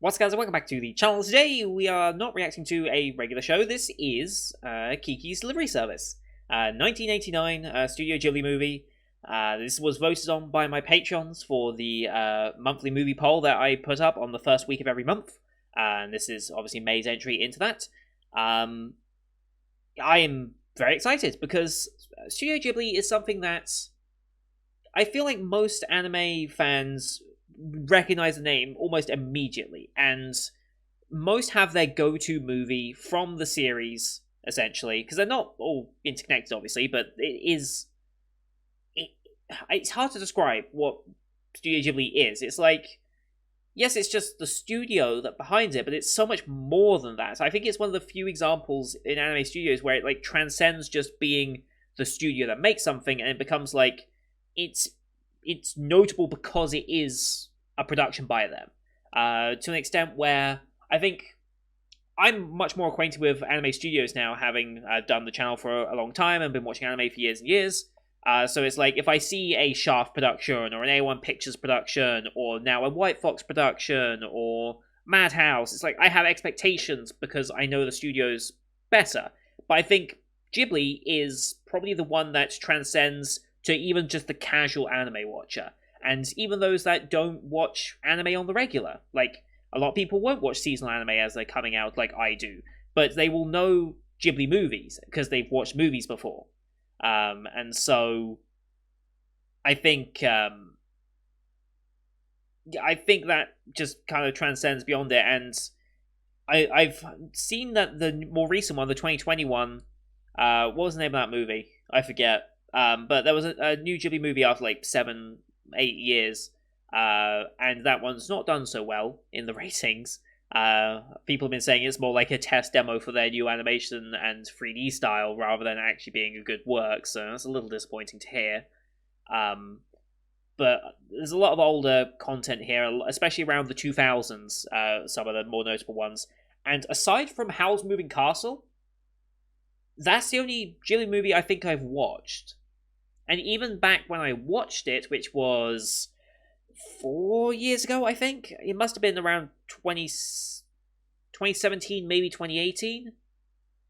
What's up, guys, and welcome back to the channel. Today we are not reacting to a regular show. This is Kiki's Delivery Service, 1989 Studio Ghibli movie. This was voted on by my patrons for the monthly movie poll that I put up on the first week of every month, and this is obviously May's entry into that. I am very excited because Studio Ghibli is something that I feel like most anime fans recognize the name almost immediately, and most have their go-to movie from the series, essentially, because they're not all interconnected, obviously, but it's hard to describe what Studio Ghibli is. It's like, yes, it's just the studio that behind it, but it's so much more than that. So I think it's one of the few examples in anime studios where it like transcends just being the studio that makes something, and it becomes like it's notable because it is a production by them, to an extent where I think I'm much more acquainted with anime studios now, having done the channel for a long time and been watching anime for years and years. So it's like, if I see a Shaft production, or an A1 Pictures production, or now a White Fox production, or Madhouse, it's like I have expectations because I know the studios better. But I think Ghibli is probably the one that transcends to even just the casual anime watcher. And even those that don't watch anime on the regular. Like, a lot of people won't watch seasonal anime as they're coming out like I do, but they will know Ghibli movies because they've watched movies before. And so I think that just kind of transcends beyond it. And I've seen that the more recent one, the 2021, what was the name of that movie? I forget. But there was a new Ghibli movie after like 7-8 years, and that one's not done so well in the ratings. People have been saying it's more like a test demo for their new animation and 3D style rather than actually being a good work, so that's a little disappointing to hear. But there's a lot of older content here, especially around the 2000s, some of the more notable ones. And aside from Howl's Moving Castle, that's the only Ghibli movie I think I've watched. And even back when I watched it, which was 4 years ago, I think, it must have been around 2017, maybe 2018,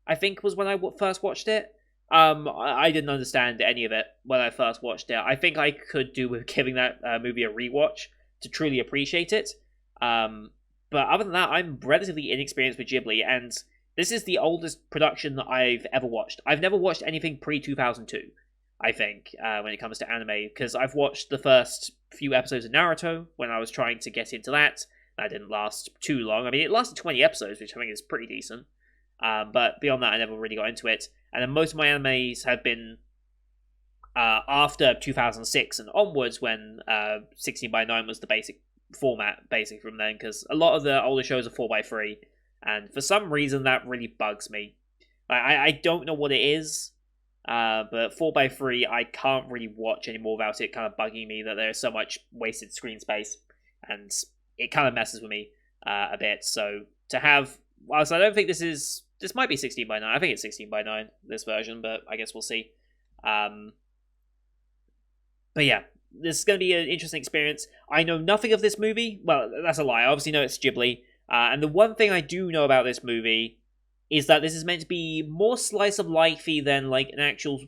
I think was when I first watched it. I didn't understand any of it when I first watched it. I think I could do with giving that movie a rewatch to truly appreciate it. But other than that, I'm relatively inexperienced with Ghibli, and this is the oldest production that I've ever watched. I've never watched anything pre-2002. I think, when it comes to anime, because I've watched the first few episodes of Naruto when I was trying to get into that. That didn't last too long. I mean, it lasted 20 episodes, which I think is pretty decent. But beyond that, I never really got into it. And then most of my animes have been after 2006 and onwards, when 16:9 was the basic format, basically from then, because a lot of the older shows are 4:3, and for some reason that really bugs me. I don't know what it is. But 4:3, I can't really watch anymore without it kind of bugging me that there's so much wasted screen space, and it kind of messes with me a bit. So to have, whilst I don't think this might be 16:9. I think it's 16:9, this version, but I guess we'll see. But yeah, this is going to be an interesting experience. I know nothing of this movie. Well, that's a lie. I obviously know it's Ghibli, and the one thing I do know about this movie is that this is meant to be more slice of lifey than like an actual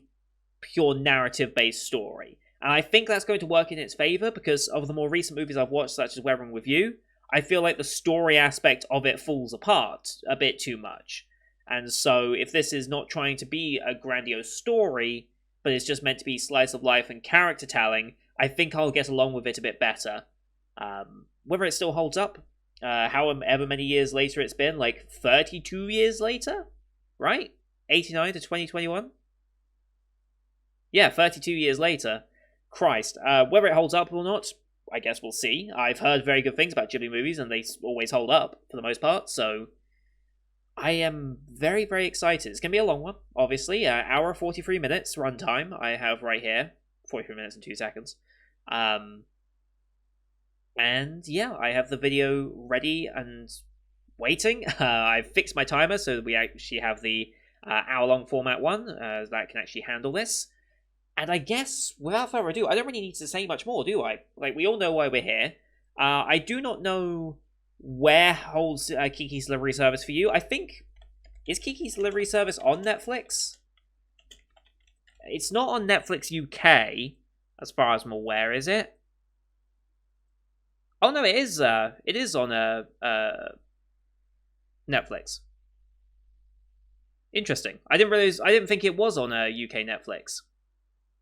pure narrative-based story. And I think that's going to work in its favor, because of the more recent movies I've watched, such as Weathering with You, I feel like the story aspect of it falls apart a bit too much. And so if this is not trying to be a grandiose story, but it's just meant to be slice of life and character telling, I think I'll get along with it a bit better. Whether it still holds up, however many years later it's been, like 32 years later, right? 89 to 2021? Yeah, 32 years later. Christ. Whether it holds up or not, I guess we'll see. I've heard very good things about Ghibli movies, and they always hold up, for the most part, so I am very, very excited. It's going to be a long one, obviously. Hour 43 minutes runtime I have right here. 43 minutes and 2 seconds. And yeah, I have the video ready and waiting. I've fixed my timer so that we actually have the hour-long format one that can actually handle this. And I guess, without further ado, I don't really need to say much more, do I? Like, we all know why we're here. I do not know where holds Kiki's delivery service for you? I think, is Kiki's delivery service on Netflix? It's not on Netflix UK, as far as I'm aware, is it? Oh no, it is. It is on Netflix. Interesting. I didn't realize. I didn't think it was on a UK Netflix,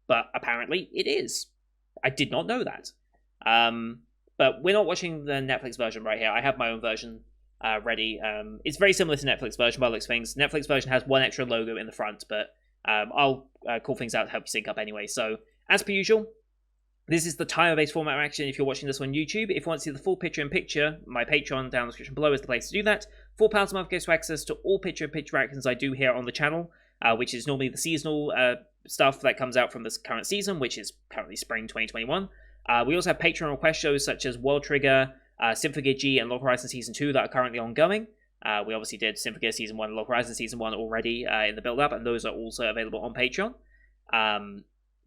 but apparently it is. I did not know that. But we're not watching the Netflix version right here. I have my own version ready. It's very similar to Netflix version by looks of things. Netflix version has one extra logo in the front, but I'll call things out to help you sync up anyway. So, as per usual, this is the timer-based format of action if you're watching this on YouTube. If you want to see the full picture-in-picture, my Patreon down in the description below is the place to do that. £4 a month gives you access to all picture-in-picture actions I do here on the channel, which is normally the seasonal stuff that comes out from this current season, which is currently spring 2021. We also have Patreon request shows such as World Trigger, Symphogear G, and Log Horizon Season 2 that are currently ongoing. We obviously did Symphogear Season 1 and Log Horizon Season 1 already in the build-up, and those are also available on Patreon.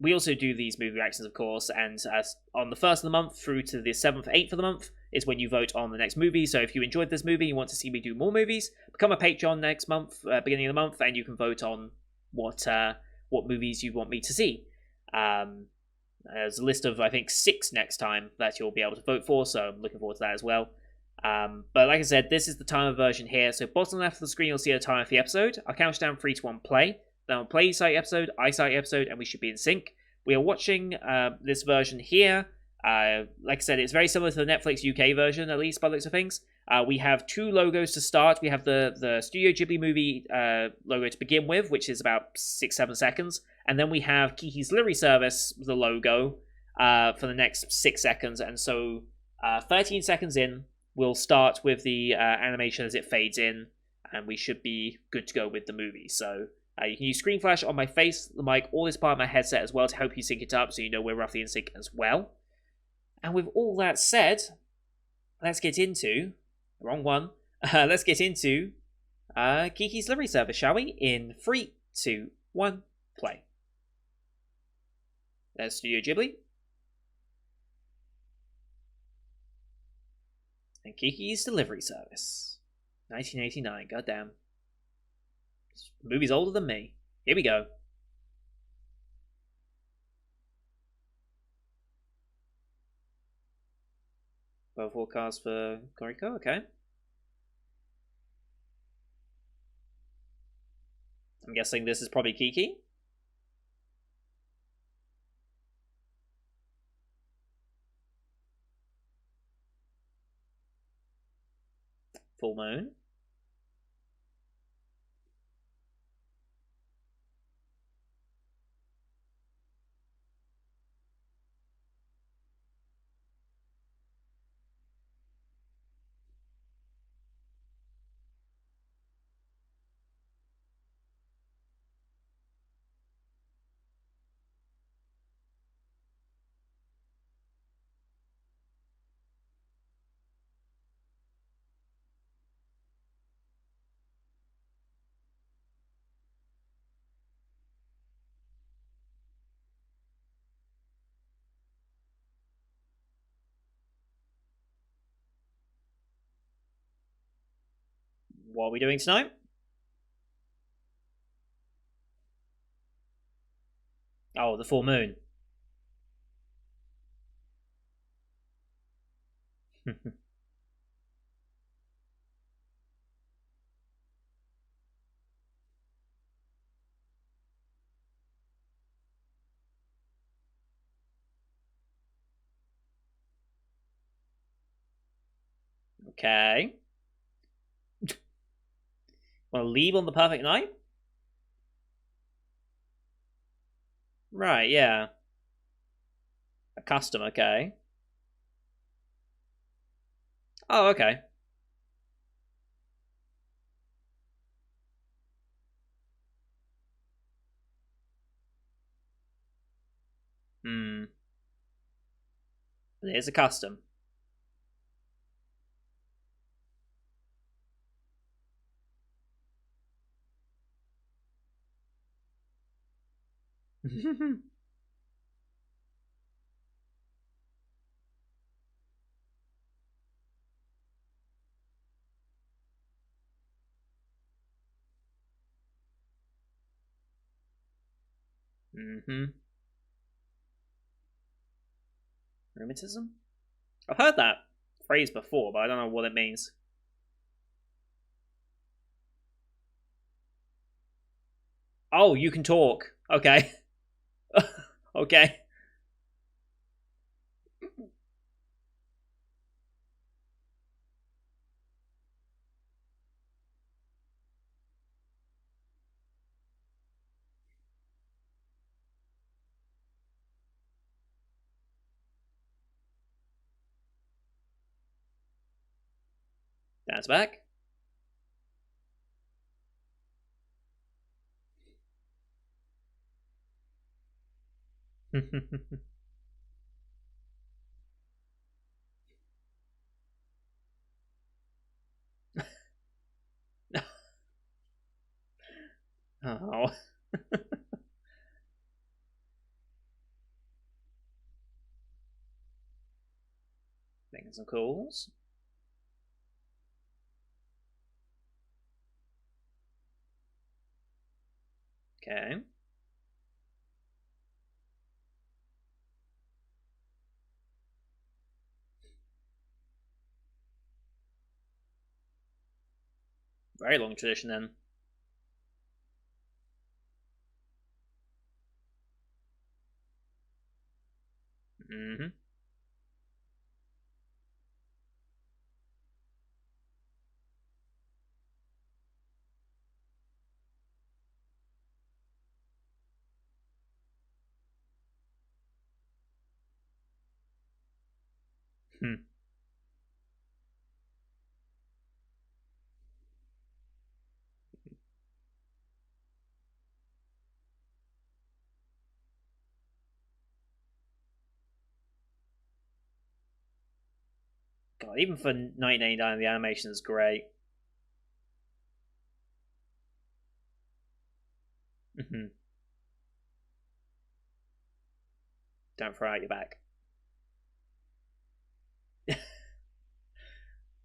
We also do these movie reactions, of course, and on the 1st of the month through to the 7th, 8th of the month is when you vote on the next movie. So if you enjoyed this movie, you want to see me do more movies, become a Patreon next month, beginning of the month, and you can vote on what movies you want me to see. There's a list of, I think, 6 next time that you'll be able to vote for, so I'm looking forward to that as well. But like I said, this is the timer version here. So bottom left of the screen, you'll see a timer for the episode. I'll count down 3, 2, 1, play. Then I'll play site episode, I site episode, and we should be in sync. We are watching this version here. Like I said, it's very similar to the Netflix UK version, at least by the looks of things. We have 2 logos to start. We have the Studio Ghibli movie logo to begin with, which is about 6-7 seconds. And then we have Kiki's Delivery Service, the logo, for the next 6 seconds. And so 13 seconds in, we'll start with the animation as it fades in, and we should be good to go with the movie. So you can use screen flash on my face, the mic, or this part of my headset as well to help you sync it up so you know we're roughly in sync as well. And with all that said, let's get into... Wrong one. Let's get into Kiki's Delivery Service, shall we? In 3, 2, 1, play. There's Studio Ghibli. And Kiki's Delivery Service. 1989, goddamn. This movie's older than me. Here we go. Weather forecast for Koriko, okay. I'm guessing this is probably Kiki. Full moon. What are we doing tonight? Oh, the full moon. Okay. Want to leave on the perfect night? Right, yeah. A custom, okay. Oh, okay. Hmm. It is a custom. Mm-hmm. Rheumatism? I've heard that phrase before, but I don't know what it means. Oh, you can talk. Okay. Okay. That's back. Oh. Making some calls. Okay. Very long tradition then. Mm-hmm. Hmm. God, even for 1989, the animation is great. Mm-hmm. Don't throw out your back.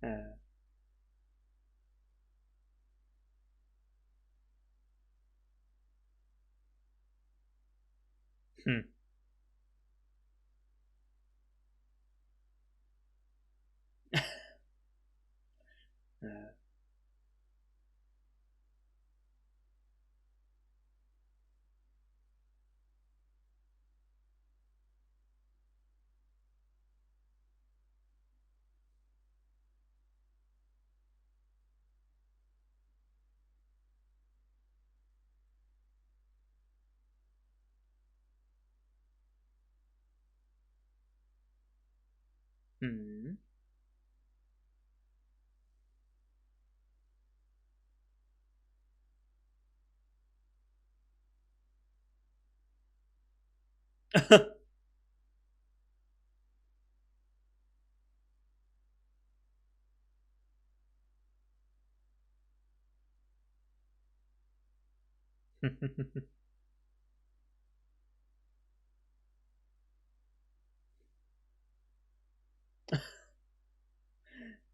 uh, hmm. uh, hmm.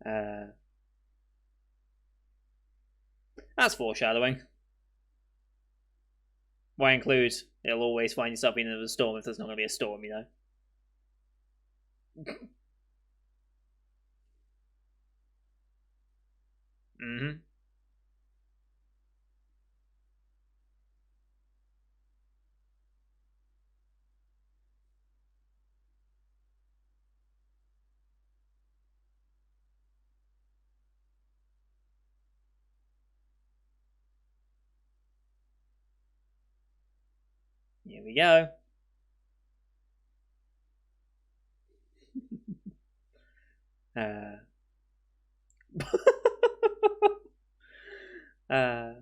uh, that's foreshadowing. Why include it'll always find yourself in a storm if there's not going to be a storm, you know? Mm-hmm. Here we go. Uh, uh,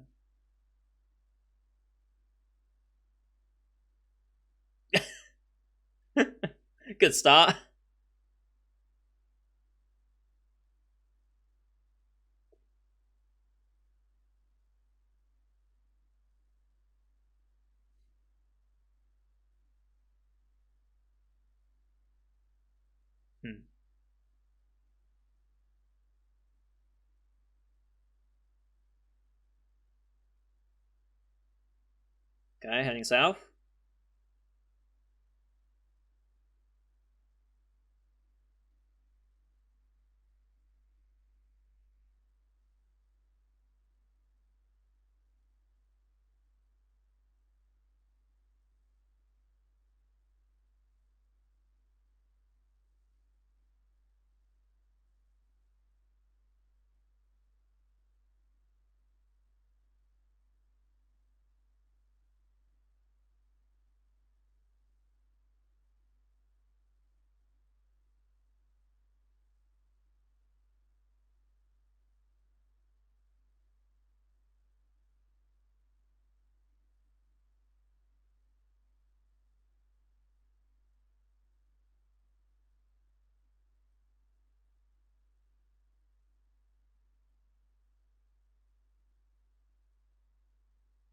good start. Hmm. Okay, heading south.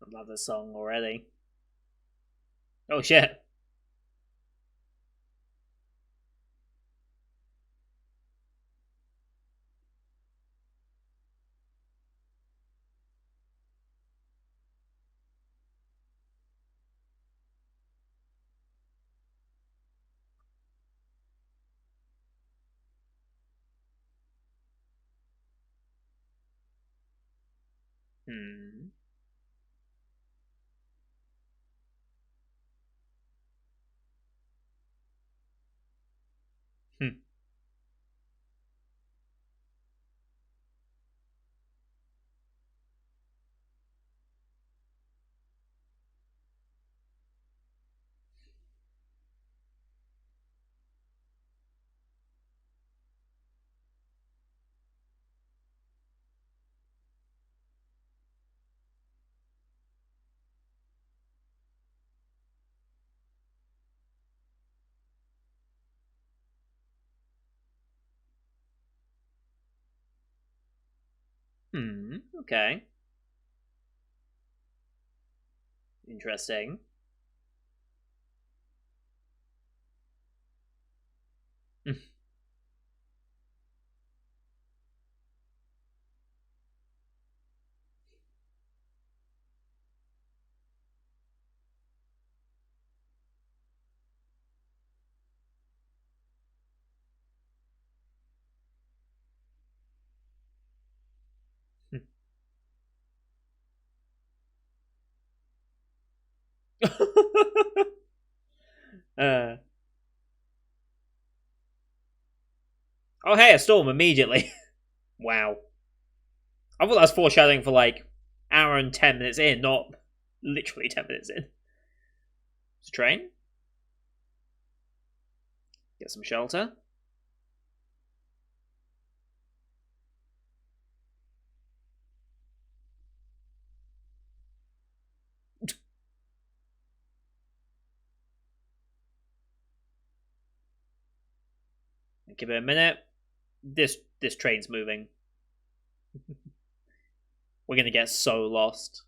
I love this song already. Oh shit. Hmm. Hmm. Hmm. Okay. Interesting. uh, oh, hey, a storm immediately. Wow. I thought that was foreshadowing for like hour and 10 minutes in, not literally 10 minutes in. It's a train. Get some shelter. Give it a minute. This train's moving. We're gonna get so lost.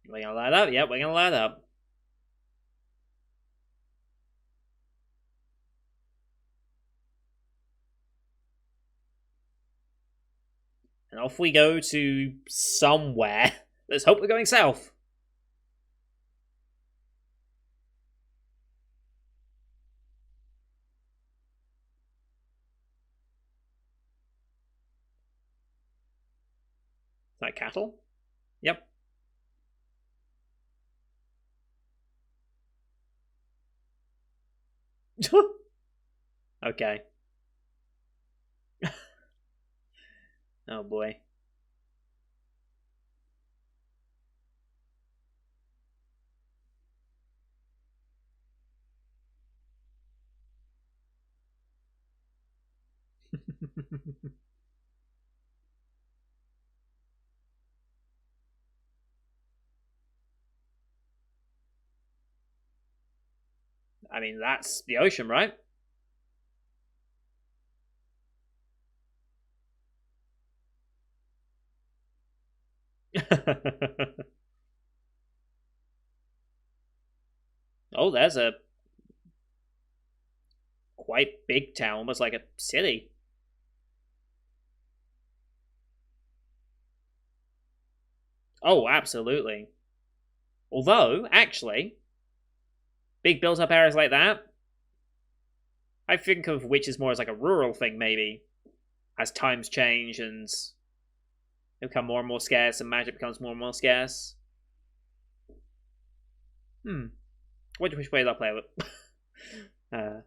We're gonna light up. Yep, we're gonna light up. And off we go to somewhere. Let's hope we're going south. Is that cattle? Yep. Okay. Oh boy. I mean, that's the ocean, right? Oh, there's a quite big town, almost like a city. Oh, absolutely. Although, actually, big built up areas like that, I think of witches more as like a rural thing, maybe. As times change and they become more and more scarce and magic becomes more and more scarce. Hmm. Which way did I play it?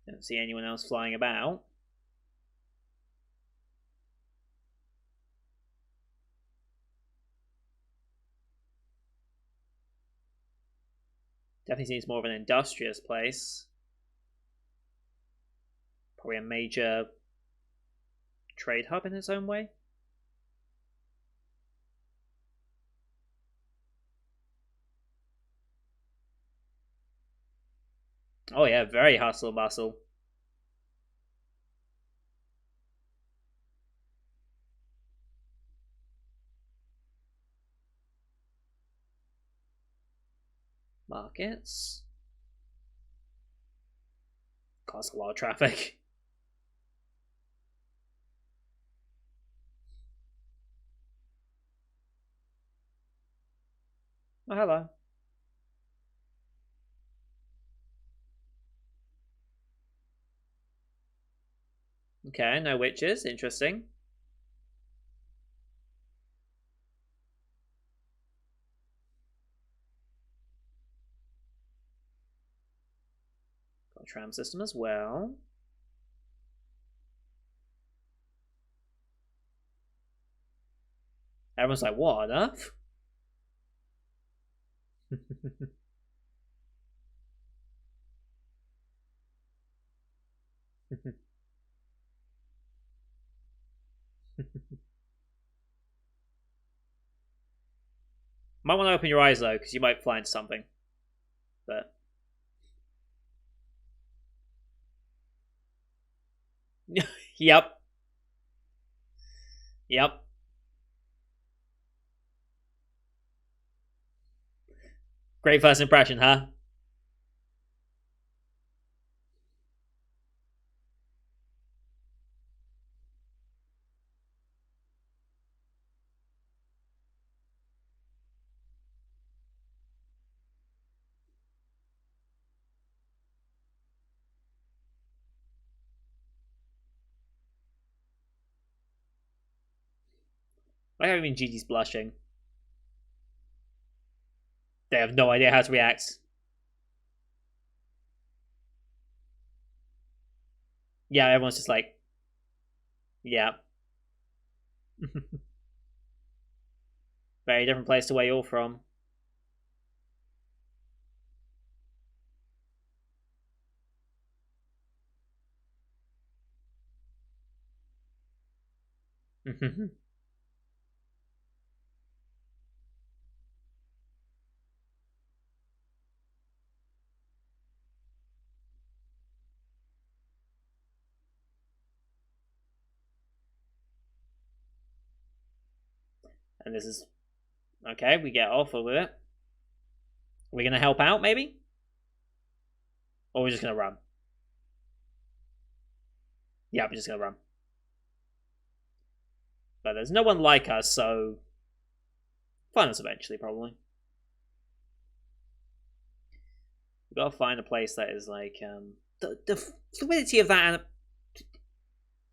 Don't see anyone else flying about. Definitely seems more of an industrious place. Probably a major trade hub in its own way. Oh yeah, very hustle bustle. Markets. Cause a lot of traffic. Oh, hello. Okay, no witches. Interesting. Got a tram system as well. Everyone's like, what on earth? Might want to open your eyes though, because you might fly into something. But yep, yep. Great first impression, huh? I don't mean Gigi's blushing. They have no idea how to react. Yeah, everyone's just like, yeah. Very different place to where you're from. And this is okay. We get off with it. Are we gonna help out, maybe, or we're just gonna run? Yeah, we're just gonna run. But there's no one like us, so find us eventually, probably. We've got to find a place that is like the fluidity of that.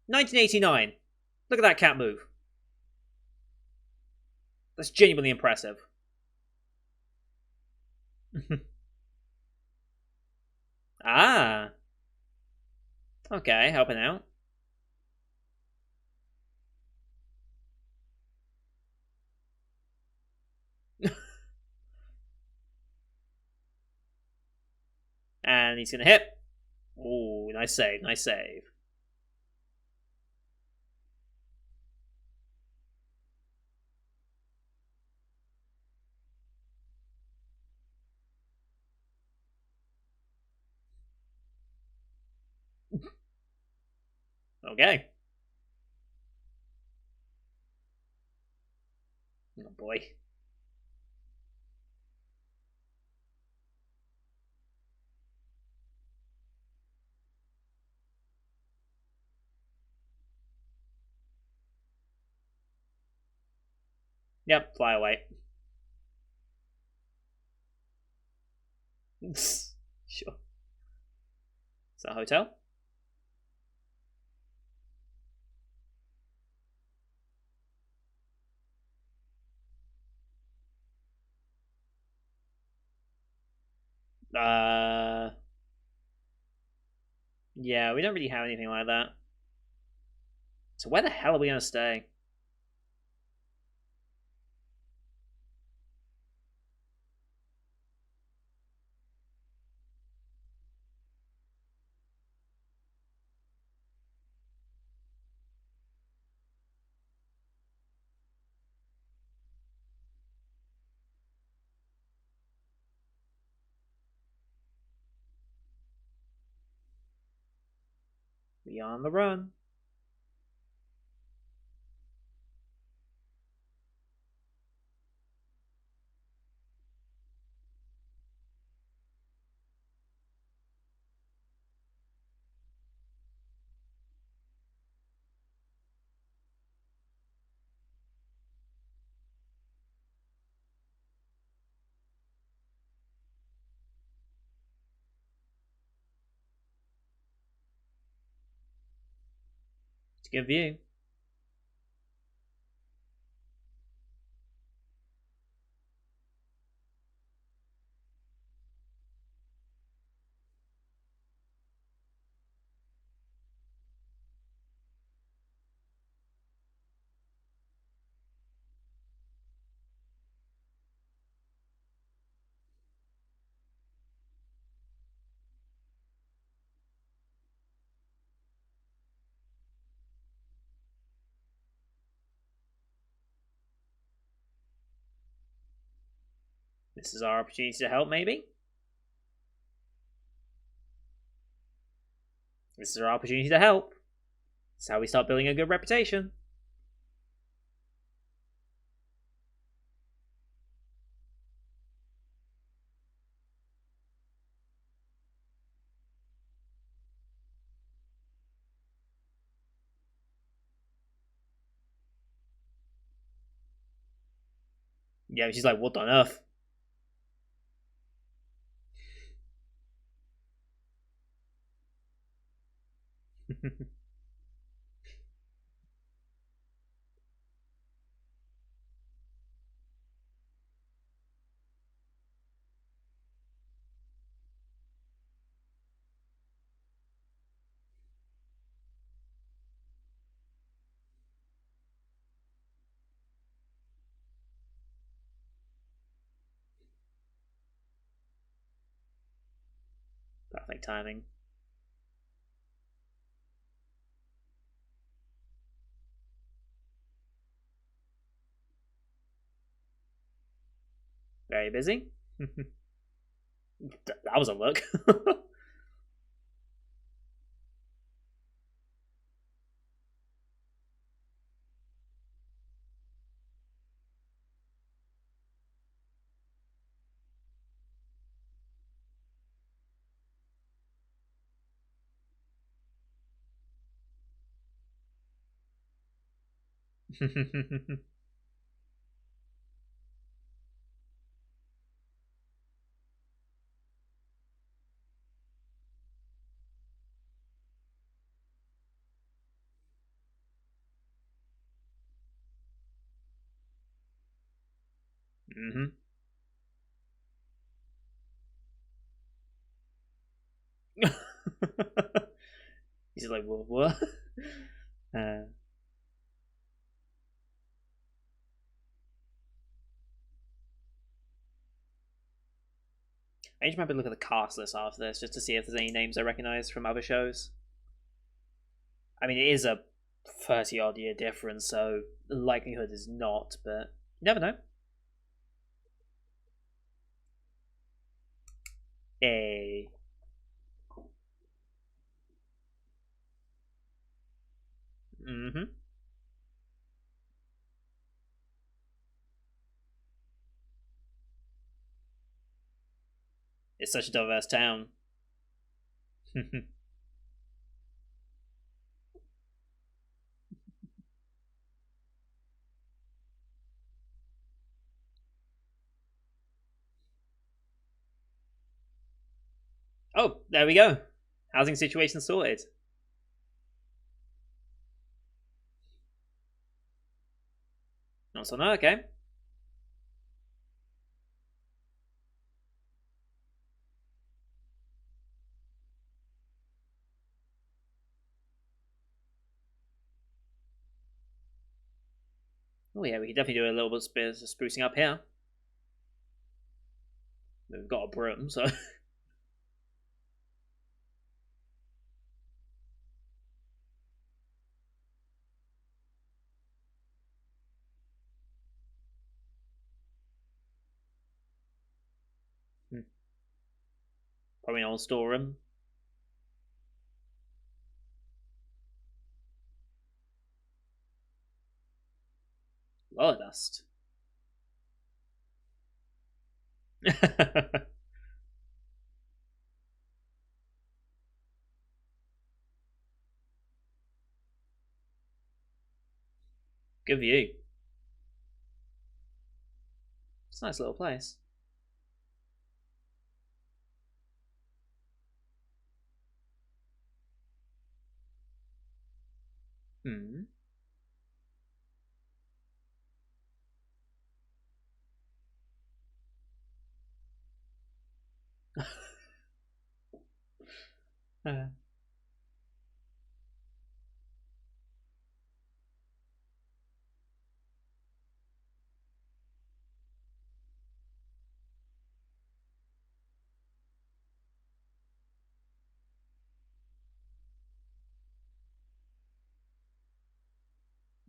1989. Look at that cat move. That's genuinely impressive. Ah, okay, helping out. And he's gonna hit. Ooh, nice save, nice save. Okay. Oh boy. Yep, fly away. Sure. Is that a hotel? Uh, yeah, we don't really have anything like that. So where the hell are we gonna stay? We are on the run. It's a good view. This is our opportunity to help, maybe? This is our opportunity to help. This is how we start building a good reputation. Yeah, she's like, what on earth? Perfect timing. Very busy. That was a look. hmm He's like, what? I just remember to look at the cast list after this just to see if there's any names I recognize from other shows. I mean, it is a 30 odd year difference, so the likelihood is not, but you never know. Hey. Mm-hmm. It's such a diverse town. Oh, there we go. Housing situation sorted. Not so no, okay. Oh yeah, we could definitely do a little bit of sprucing up here. We've got a broom, so probably not storeroom. A lot of dust. Good view. It's a nice little place. Hmm.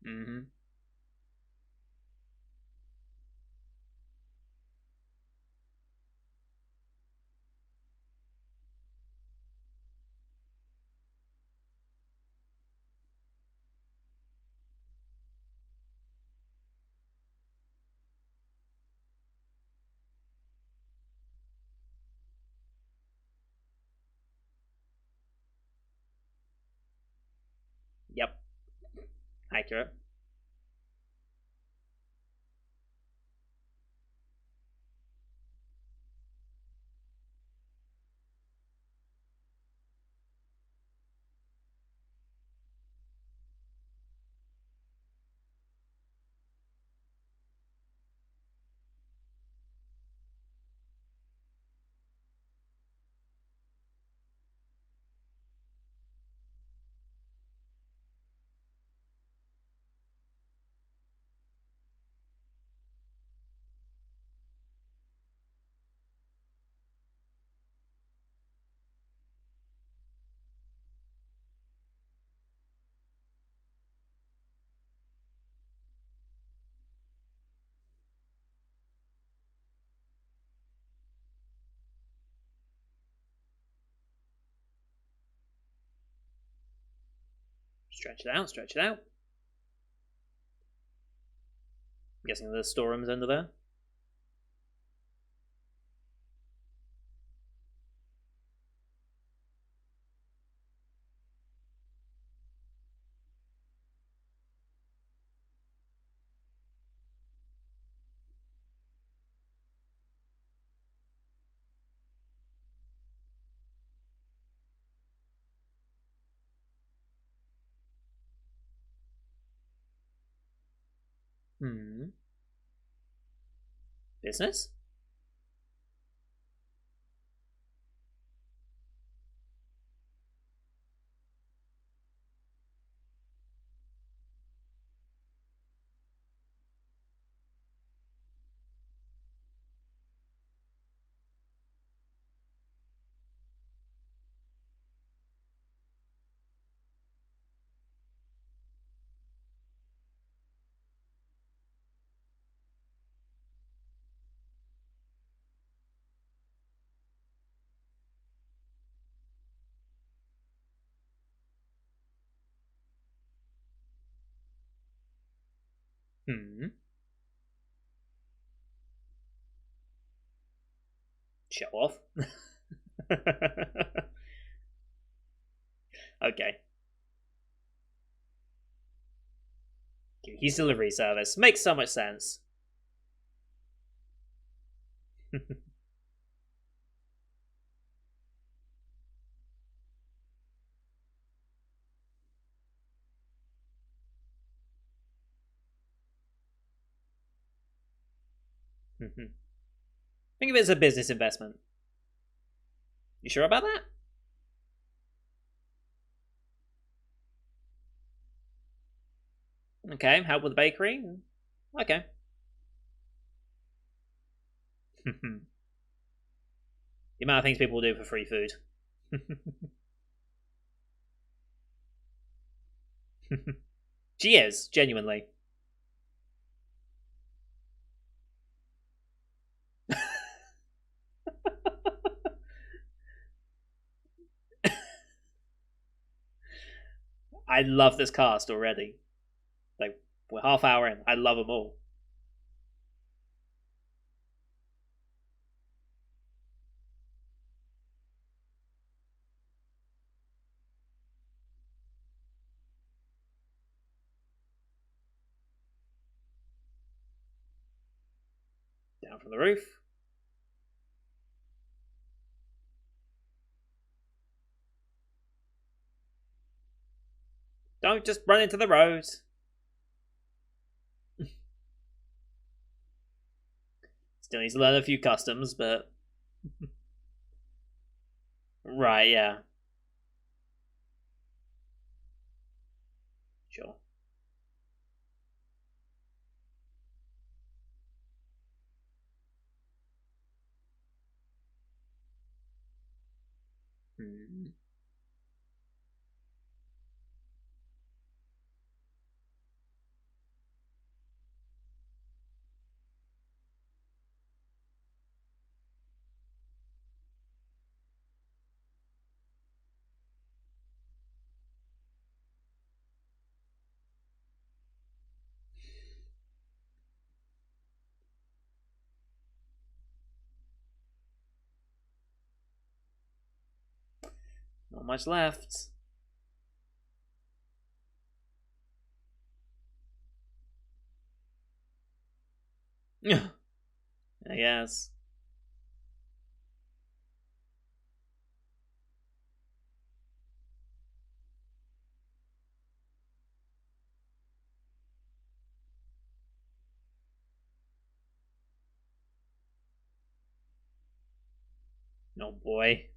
Mm-hmm. Yep. Accurate. Stretch it out, stretch it out. I'm guessing the storeroom's under there. Hmm. Business? Hmm. Show off. Okay. Kiki's delivery service. Makes so much sense. Think of it as a business investment. You sure about that? Okay, help with the bakery. Okay. The amount of things people do for free food. She is, genuinely. I love this cast already. Like, we're half hour in. I love them all. Down from the roof. Don't just run into the road. Still needs to learn a few customs, but right, yeah, sure. Hmm. Not much left. I guess. Oh boy.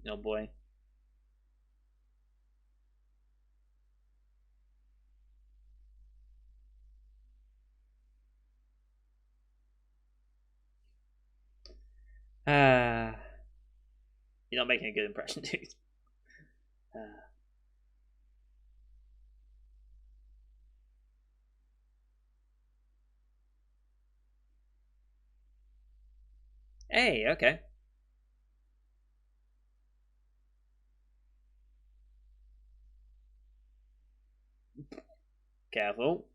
Oh boy. Ah, you're not making a good impression, dude. Uh, hey, okay. Careful.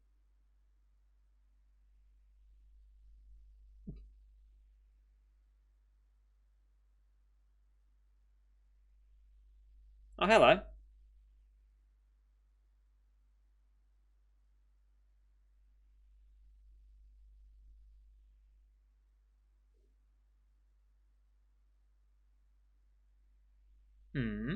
Oh, hello. Hmm.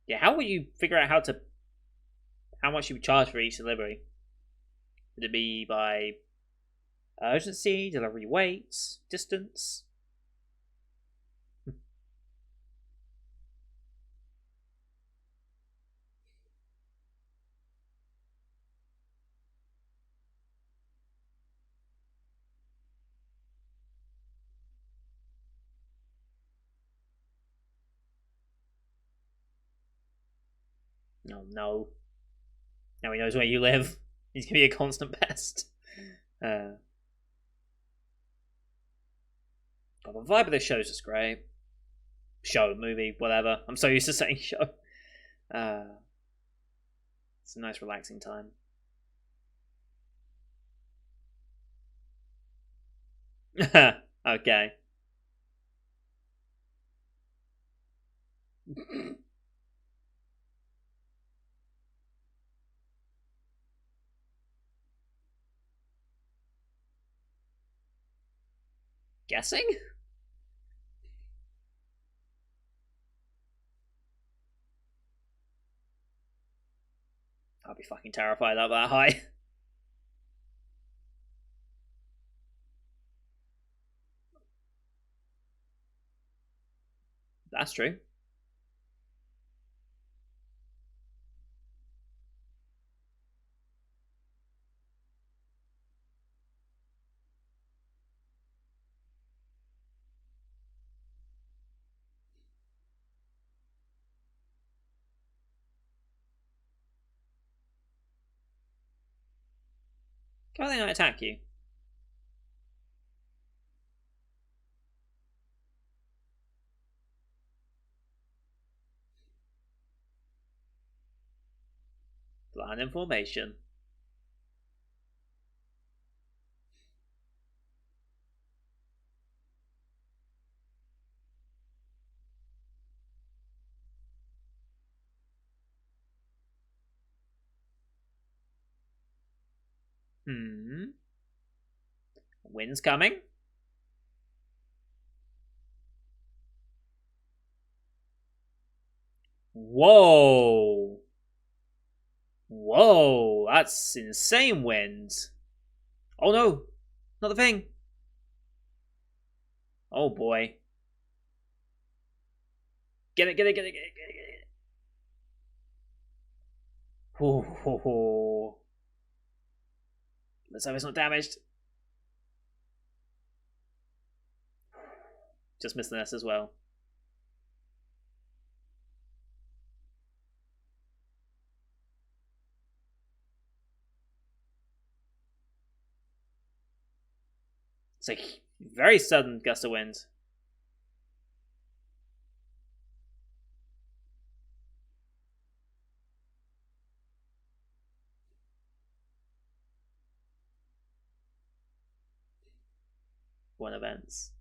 Yeah, how would you figure out how much you would charge for each delivery? Would it be by urgency, delivery weight, distance? No, no. Now he knows where you live. He's gonna be a constant pest. Uh, The vibe of this show is just great. Show, movie, whatever. I'm so used to saying show. It's a nice, relaxing time. Okay. Guessing? I'll be fucking terrified up that high. That's true. How they not attack you? Blind information. Wind's coming. Whoa. Whoa, that's insane wind. Oh no, not the thing. Oh boy. Get it, get it, get it, get it, get it, get it. Ho, ho, ho. Let's hope it's not damaged. Just missed the nest as well. It's a very sudden gust of wind. One events.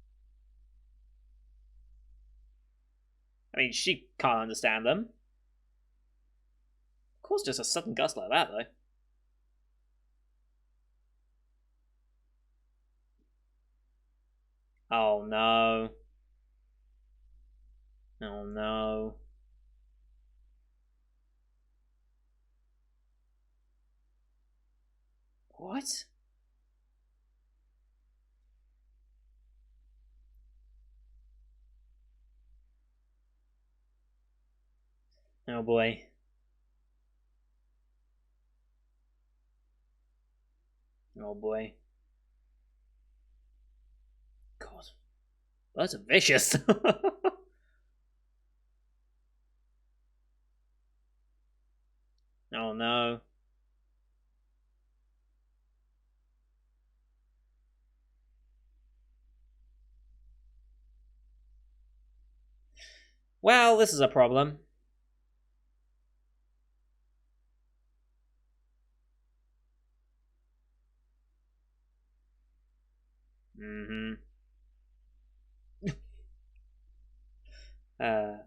I mean, she can't understand them. Of course, just a sudden gust like that, though. Oh no. Oh no. What? Oh boy. Oh boy. God. Birds are vicious. Oh no. Well, this is a problem. Mm-hmm. Uh.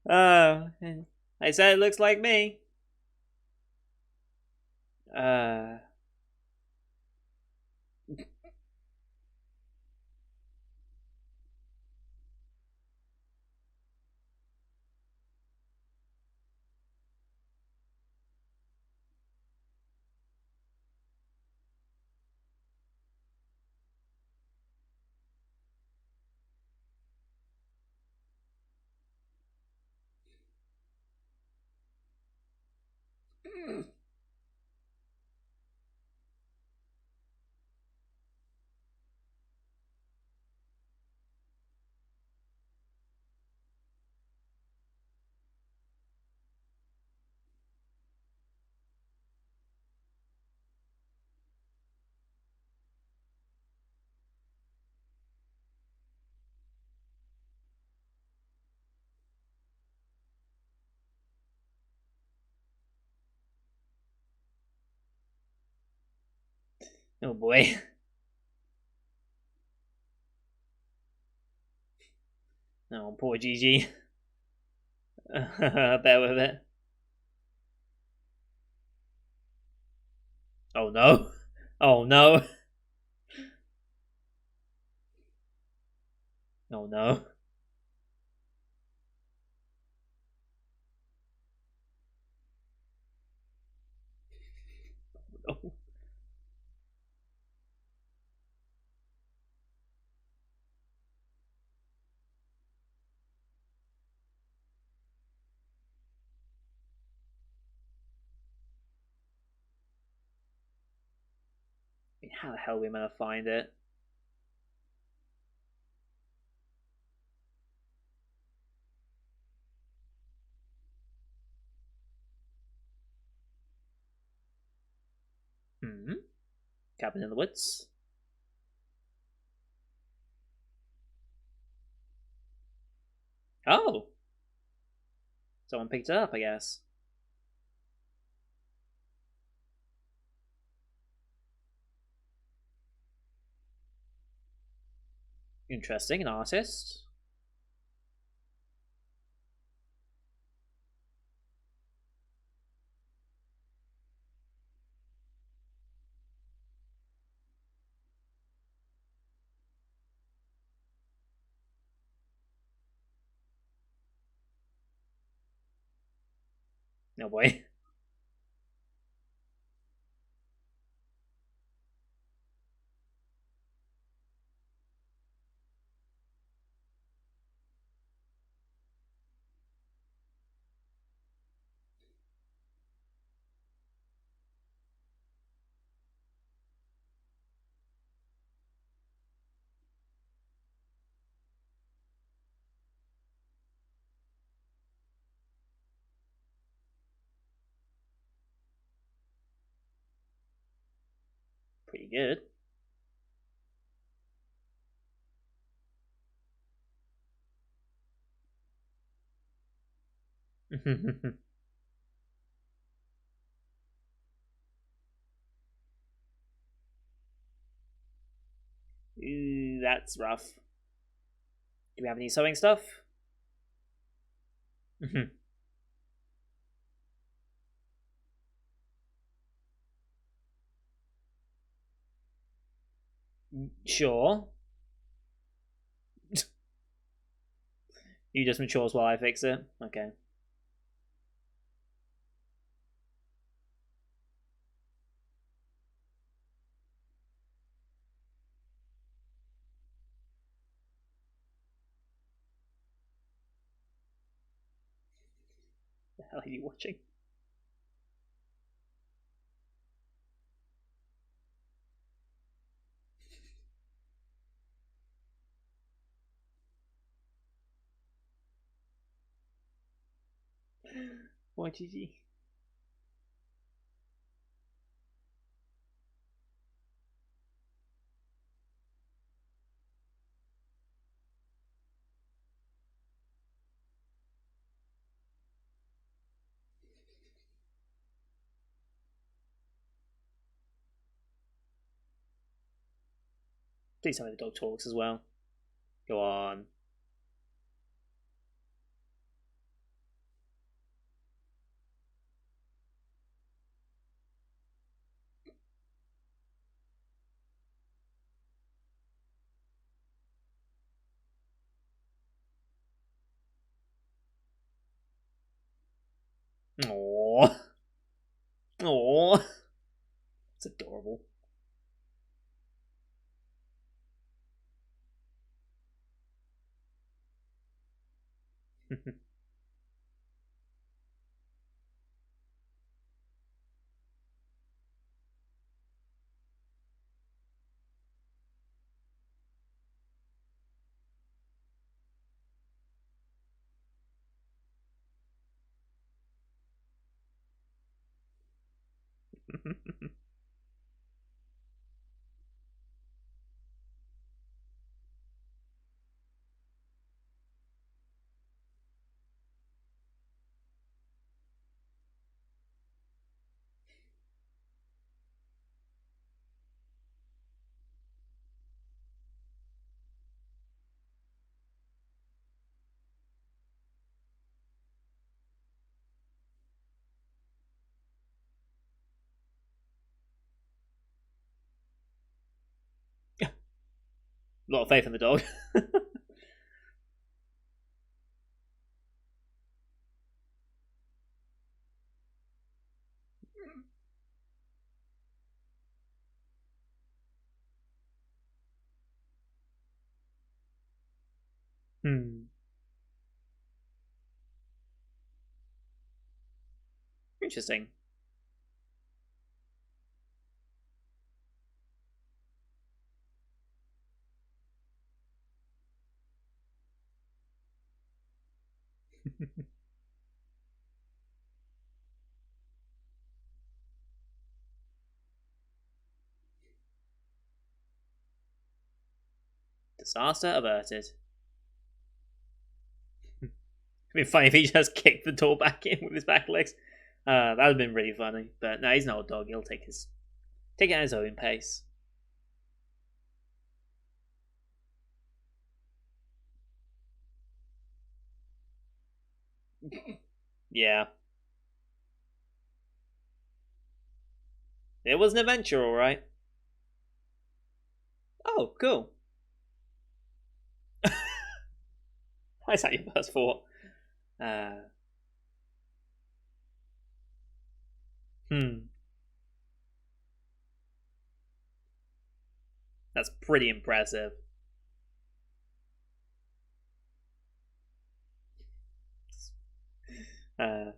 Oh, I said it looks like me. Uh. Oh boy. Oh, poor Gigi. Bear with it. Oh no. Oh no. Oh no. Oh, how the hell are we gonna find it? Hmm. Cabin in the woods. Oh, someone picked it up, I guess. Interesting, an artist. No boy. Pretty good. Ooh, that's rough. Do we have any sewing stuff? Sure. You just matures while I fix it. Okay. The hell are you watching? Why, GG? Please tell me the dog talks as well. Go on. Aww. Aww. It's adorable. A lot of faith in the dog. Hmm. Interesting. Disaster averted. It'd be funny if he just kicked the door back in with his back legs. That would have been really funny. But no, he's an old dog. He'll take it at his own pace. Yeah, it was an adventure, all right. Oh, cool. Why is that your first thought? Uh, hmm, that's pretty impressive. Uh,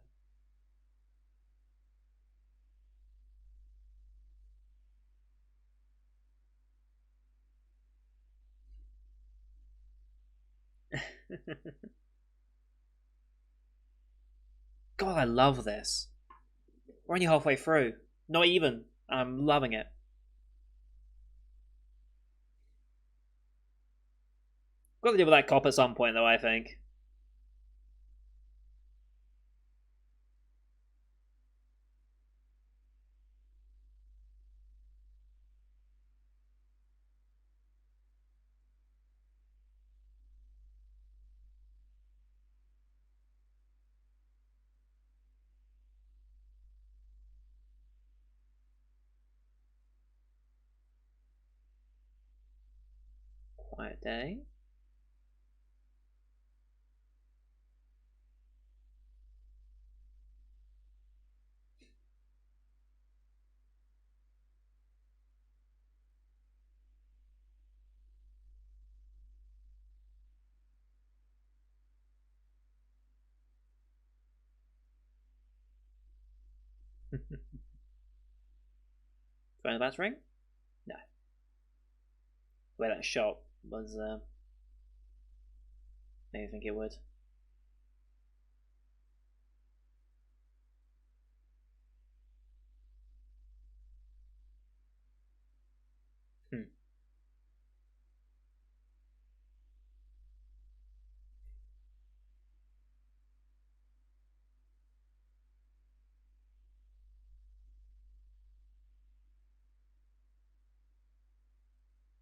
God, I love this. We're only halfway through. Not even. I'm loving it. Got to deal with that cop at some point, though. I think. Quiet day. Phone about to ring? No. The way that shot was, made me think it would. Hmm.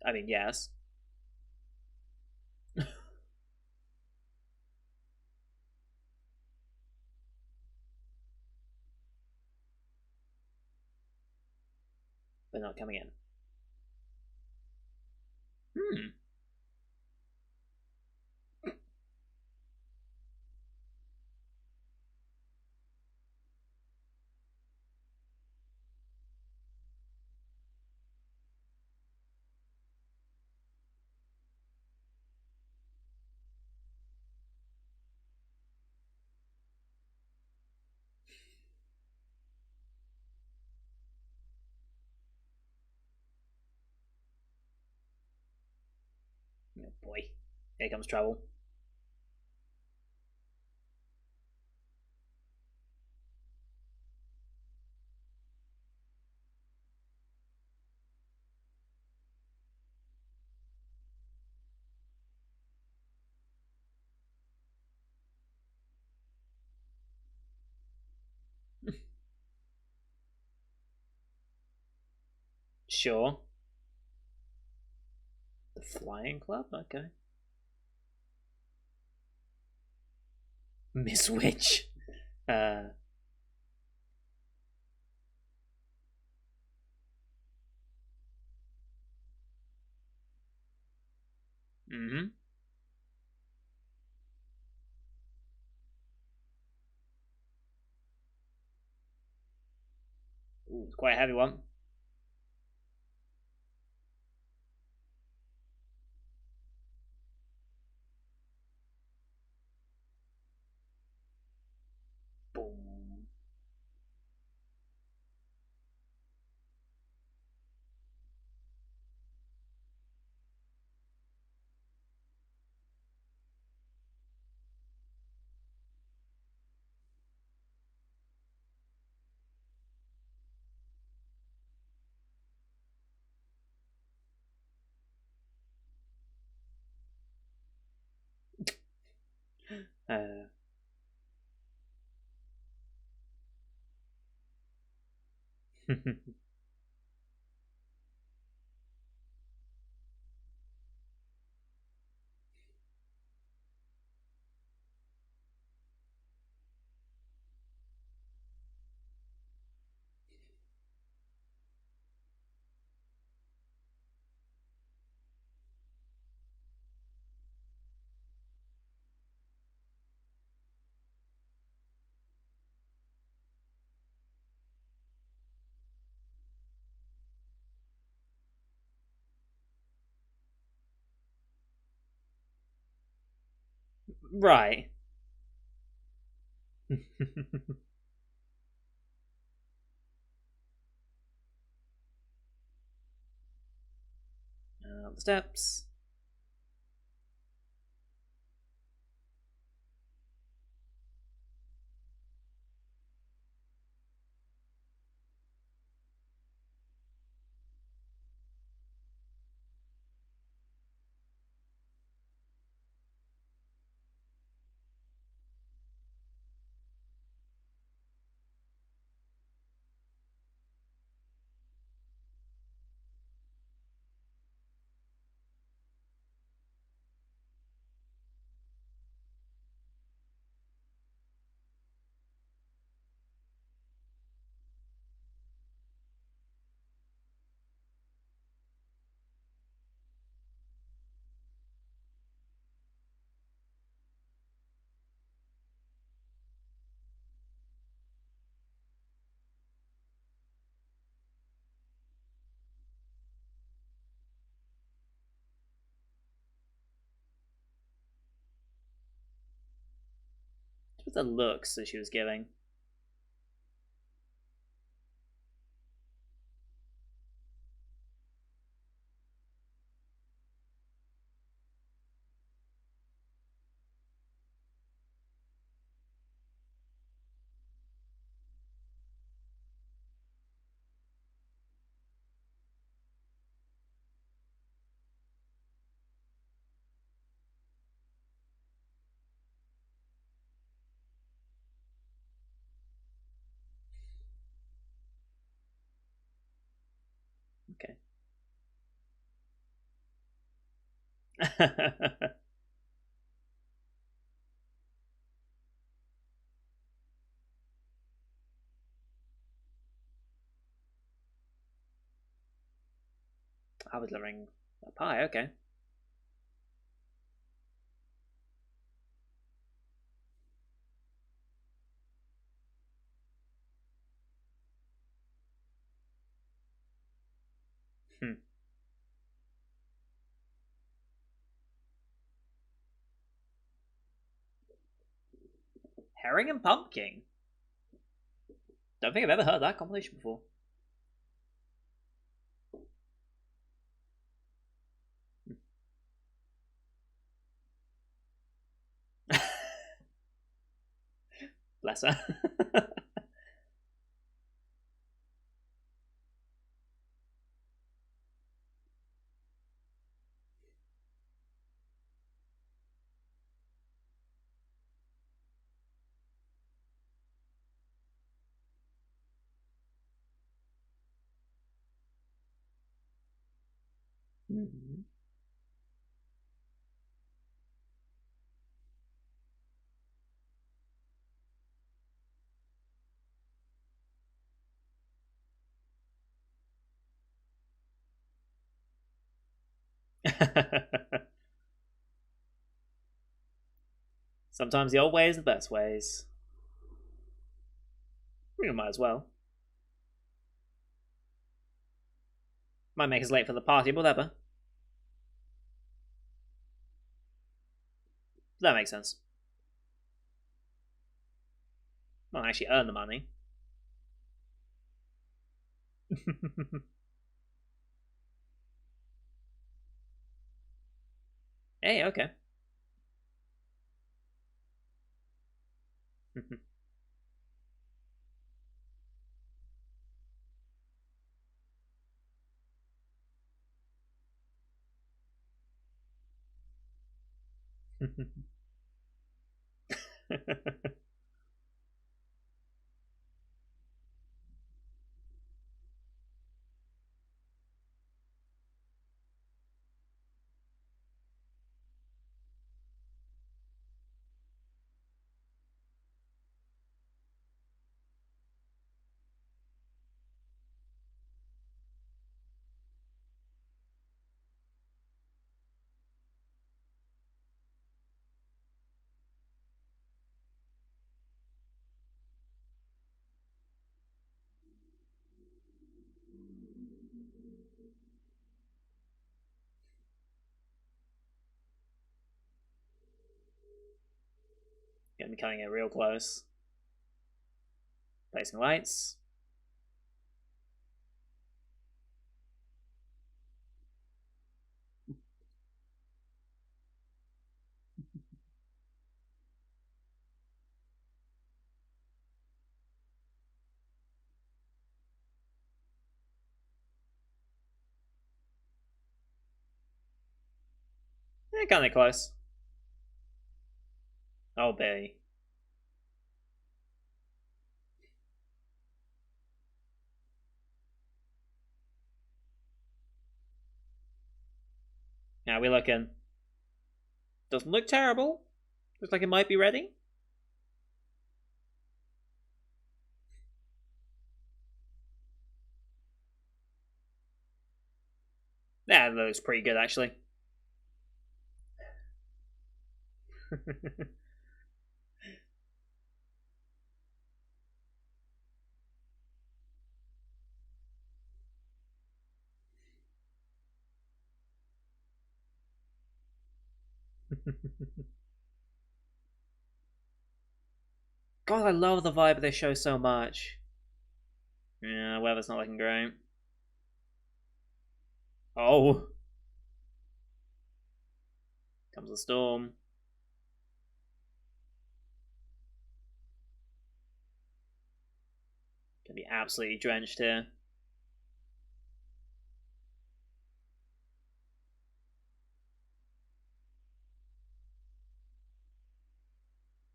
I mean, yes. They're not coming in. Hmm. Oh boy. Here comes trouble. Sure. The Flying Club? Okay. Miss Witch. Uh, Mm-hmm. Ooh, it's quite a heavy one. Boom. Uh, right. Up the steps. Just the looks that she was giving. Okay. I was delivering a pie. Okay. Hmm. Herring and pumpkin. Don't think I've ever heard that combination before. Bless her. Mhm. Sometimes the old ways are the best ways. We might as well. Might make us late for the party, but whatever. That makes sense. Not actually earn the money. Hey, okay. Getting cutting it real close. Placing lights. Kind of close. Oh, baby. How we looking? Doesn't look terrible. Looks like it might be ready. Yeah, that looks pretty good actually. God, I love the vibe of this show so much. Yeah, weather's not looking great. Oh. Comes the storm. Gonna be absolutely drenched here.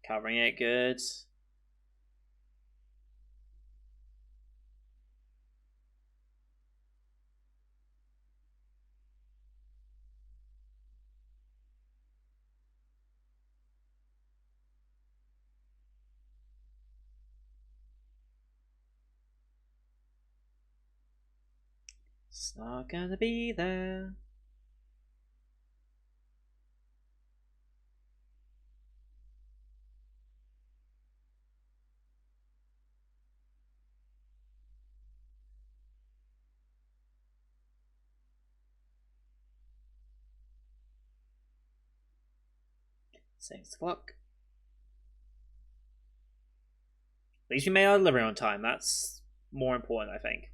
Covering it good. It's not gonna be there. 6 o'clock. At least we made our delivery on time. That's more important, I think.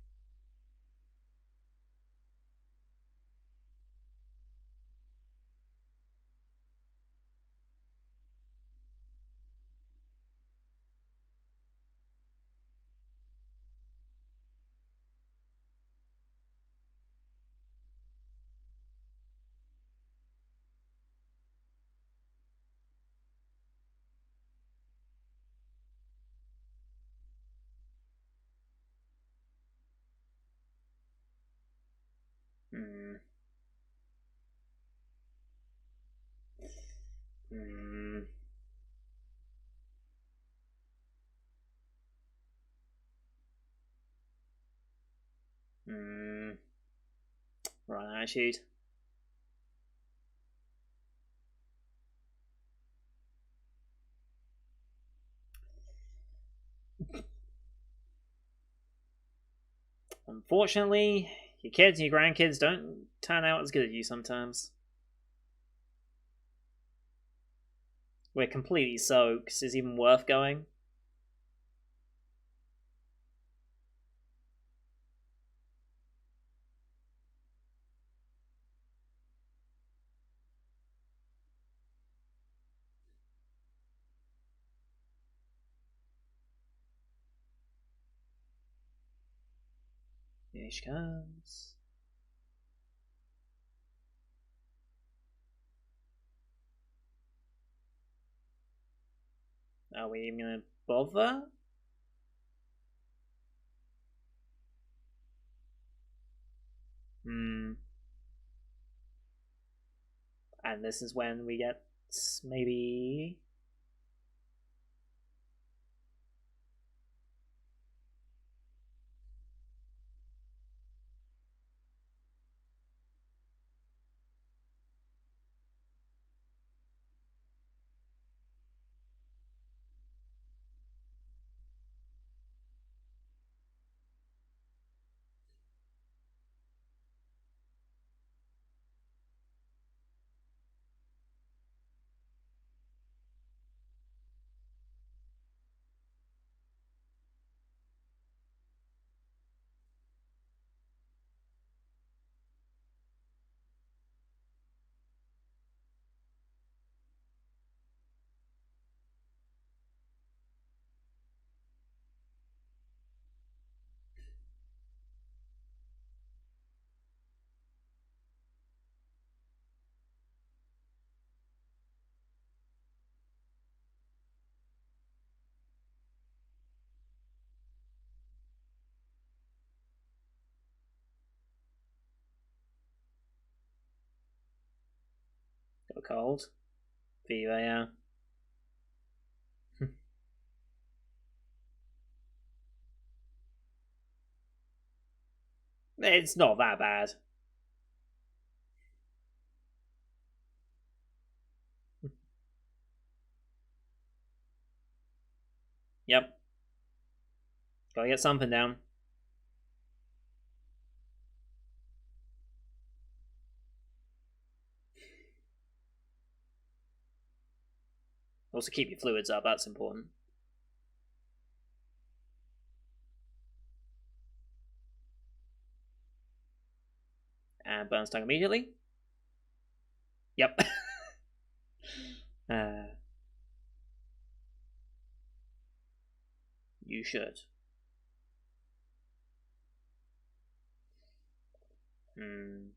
Hmm. Hmm. Hmm. Right attitude. Unfortunately, your kids and your grandkids don't turn out as good as you sometimes. We're completely soaked. Is it even worth going? Here she comes. Are we even gonna bother? Hmm. And this is when we get maybe. Got cold. Fever, yeah. It's not that bad. Yep. Gotta get something down. Also, keep your fluids up, that's important. And burn stung immediately. Yep. uh, you should. Hmm.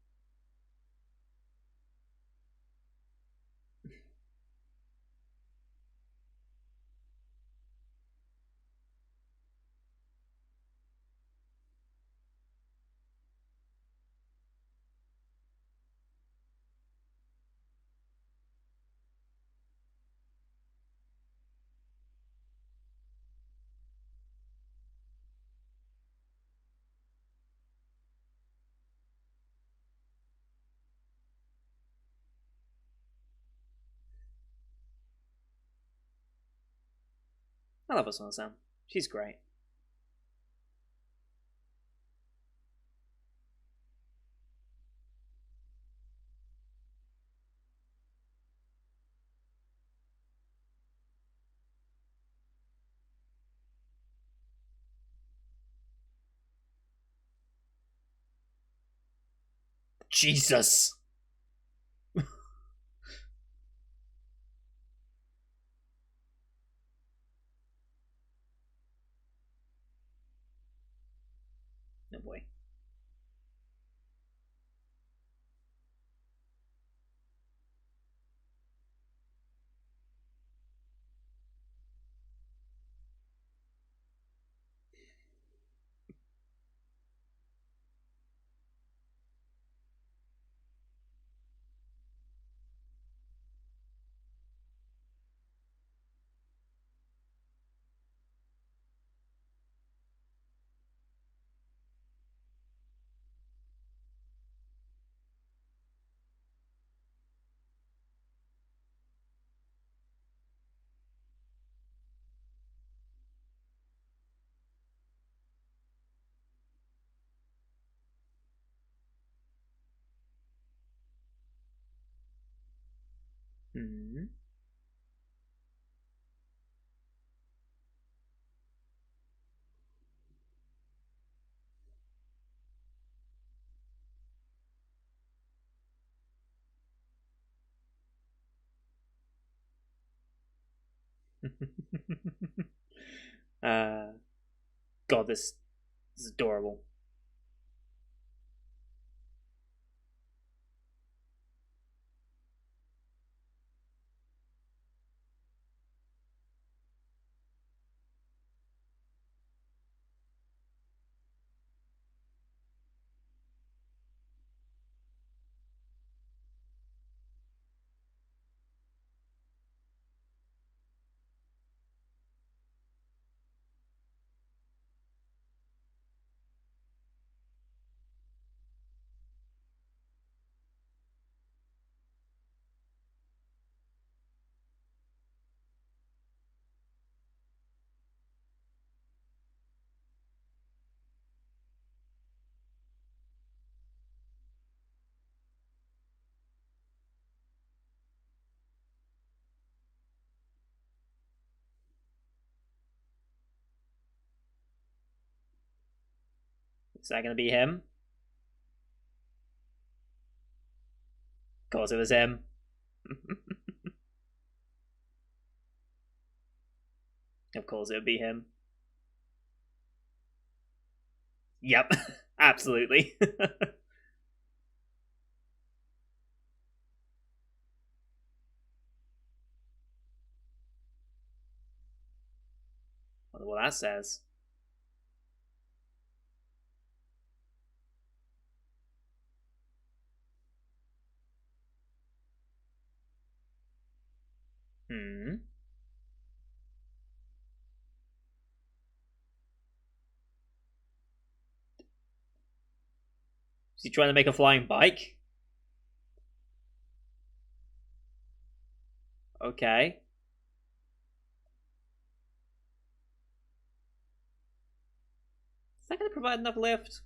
I love Asuna Sam. She's great. Jesus! Oh boy. uh, God, this is adorable. Is that gonna be him? Of course, it was him. Of course, it would be him. Yep, absolutely. Wonder what that says. Hmm. Is he trying to make a flying bike? Okay. Is that going to provide enough lift?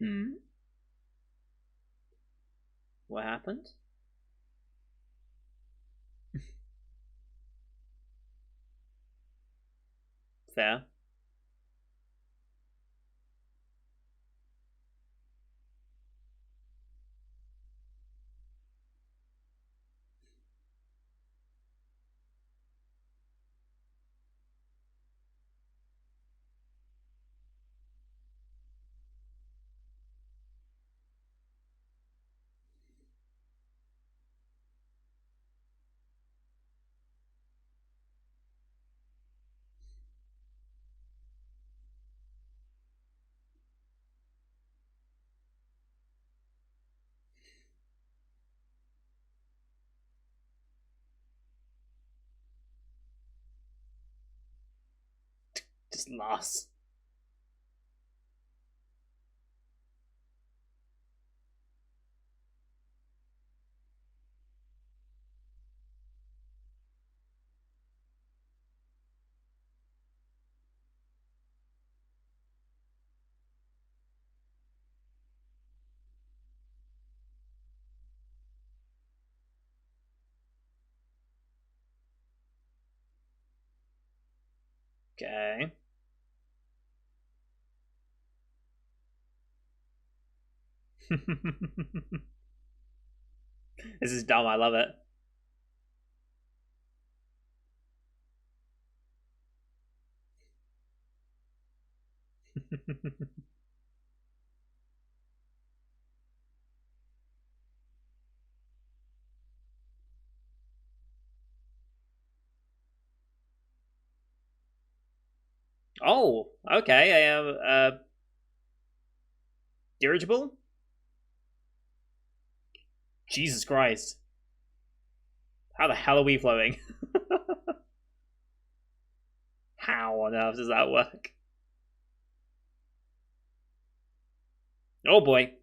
Hmm. What happened? Fair. Just laughs. Okay. This is dumb. I love it. Oh, okay. I am dirigible. Jesus Christ! How the hell are we flowing? How on earth does that work? Oh boy.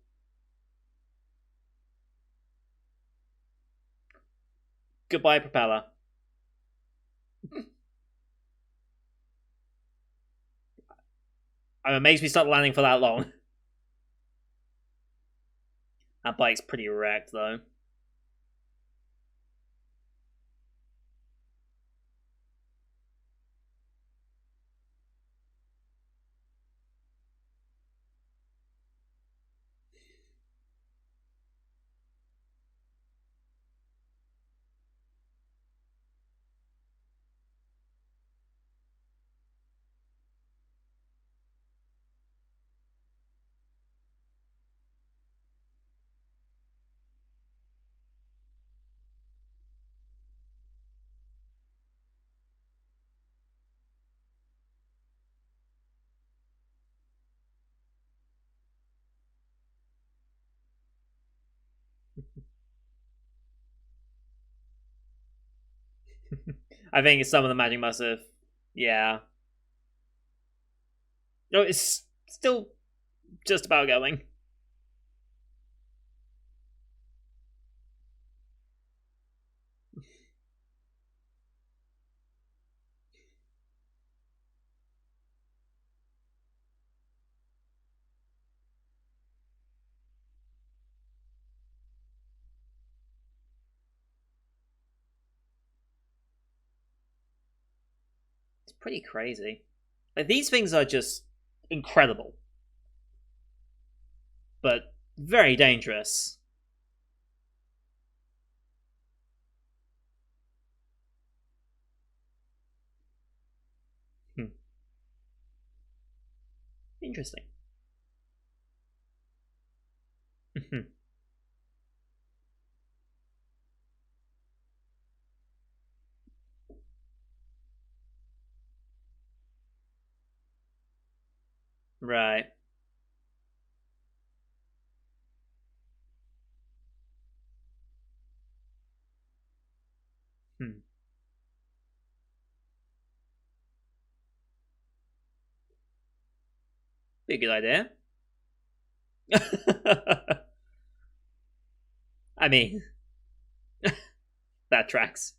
Goodbye, propeller. I'm amazed we stopped landing for that long. That bike's pretty wrecked, though. I think some of the magic must have. Yeah. No, it's still just about going. It's pretty crazy. Like, these things are just incredible, but very dangerous. Hmm. Interesting. Right. Hmm. Be a good idea. I mean, that tracks.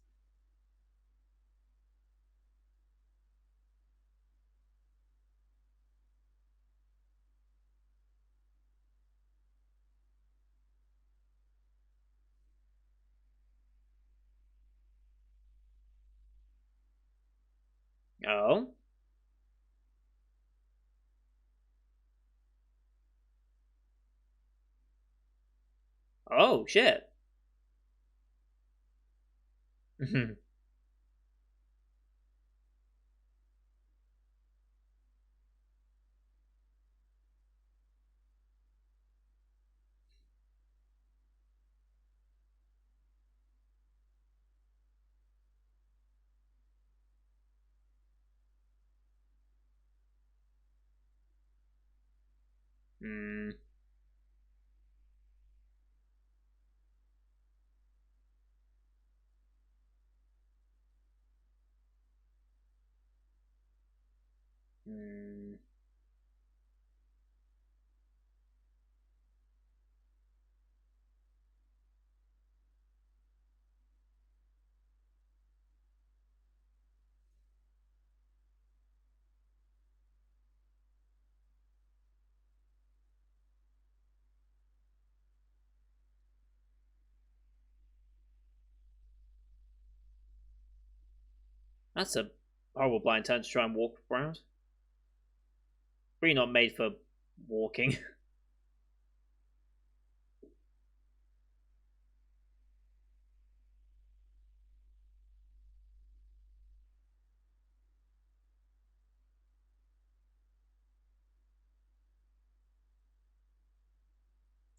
Oh. Oh, shit. Hmm. Hmm. That's a horrible blind turn to try and walk around. Really not made for walking.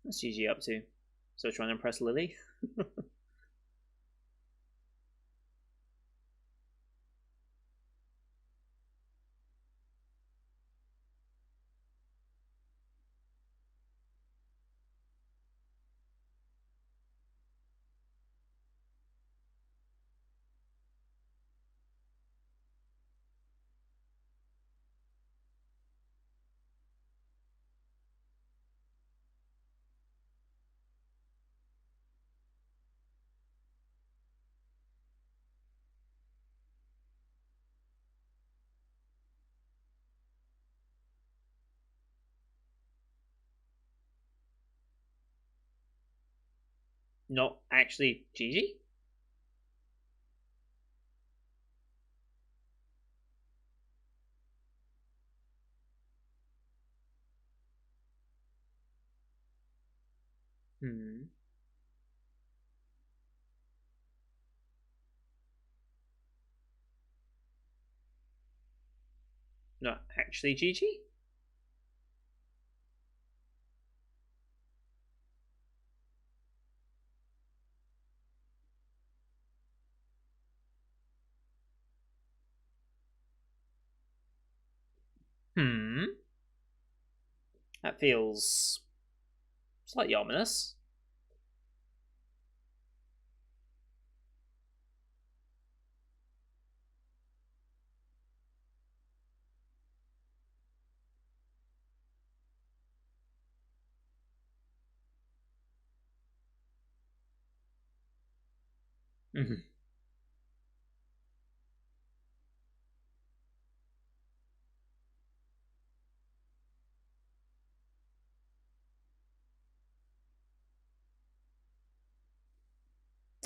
What's Gigi up to? So trying to impress Lily? Not actually Gigi? Hmm. Not actually Gigi? Hmm. That feels slightly ominous. Mhm.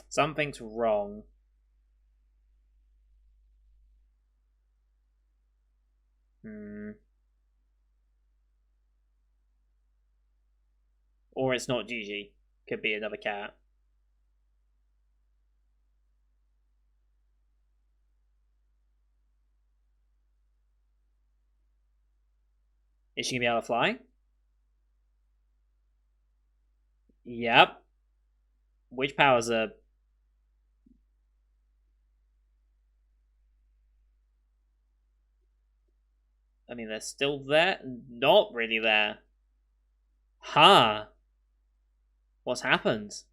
Something's wrong. Hmm. Or it's not Gigi. Could be another cat. Is she gonna be able to fly? Yep. Which powers are? I mean, they're still there. Not really there. Huh? What's happened?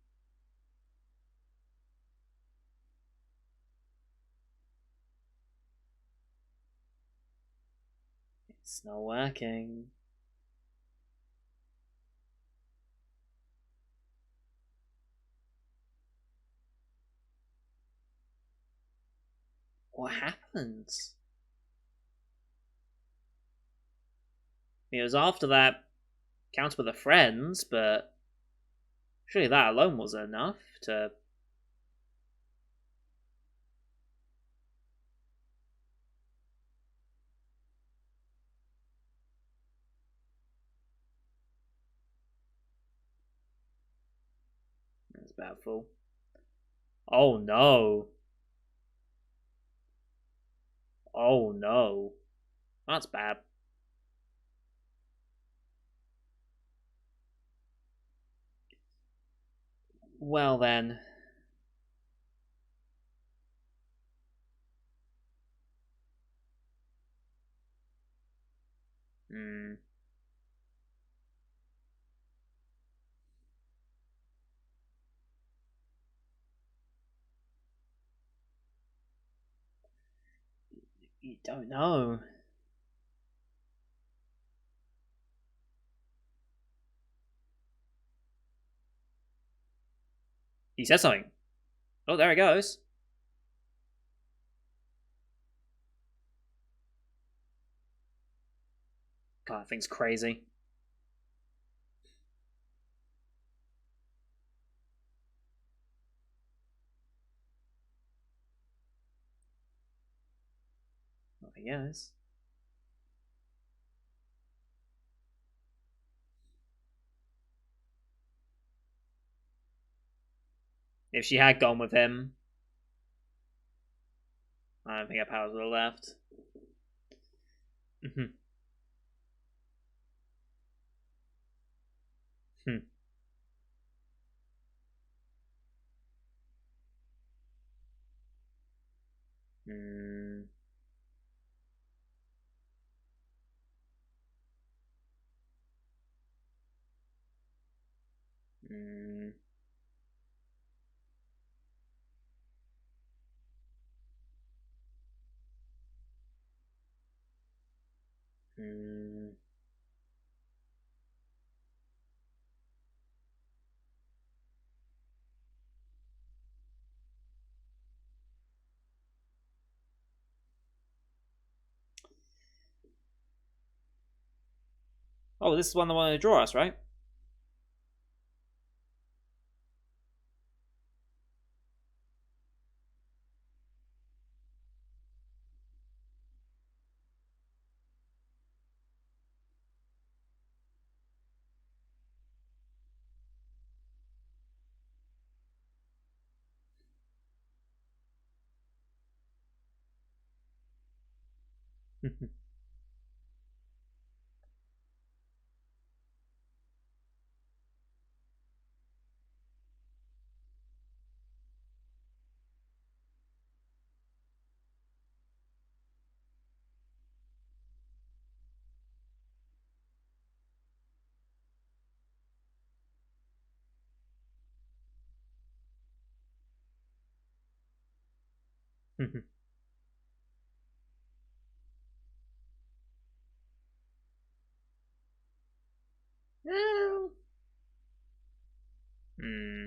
It's not working. What happens? It was after that counts with the friends, but surely that alone was enough to. That's doubtful. Oh no. Oh no. That's bad. Well then. Hmm. You don't know. He said something. Oh, there it goes. God, that thing's crazy. I guess. If she had gone with him, I don't think her powers would have left. Mhm. Hmm. Hmm. Hmm. Hmm. Oh, this is one that wanted to draw us, right? Hmm.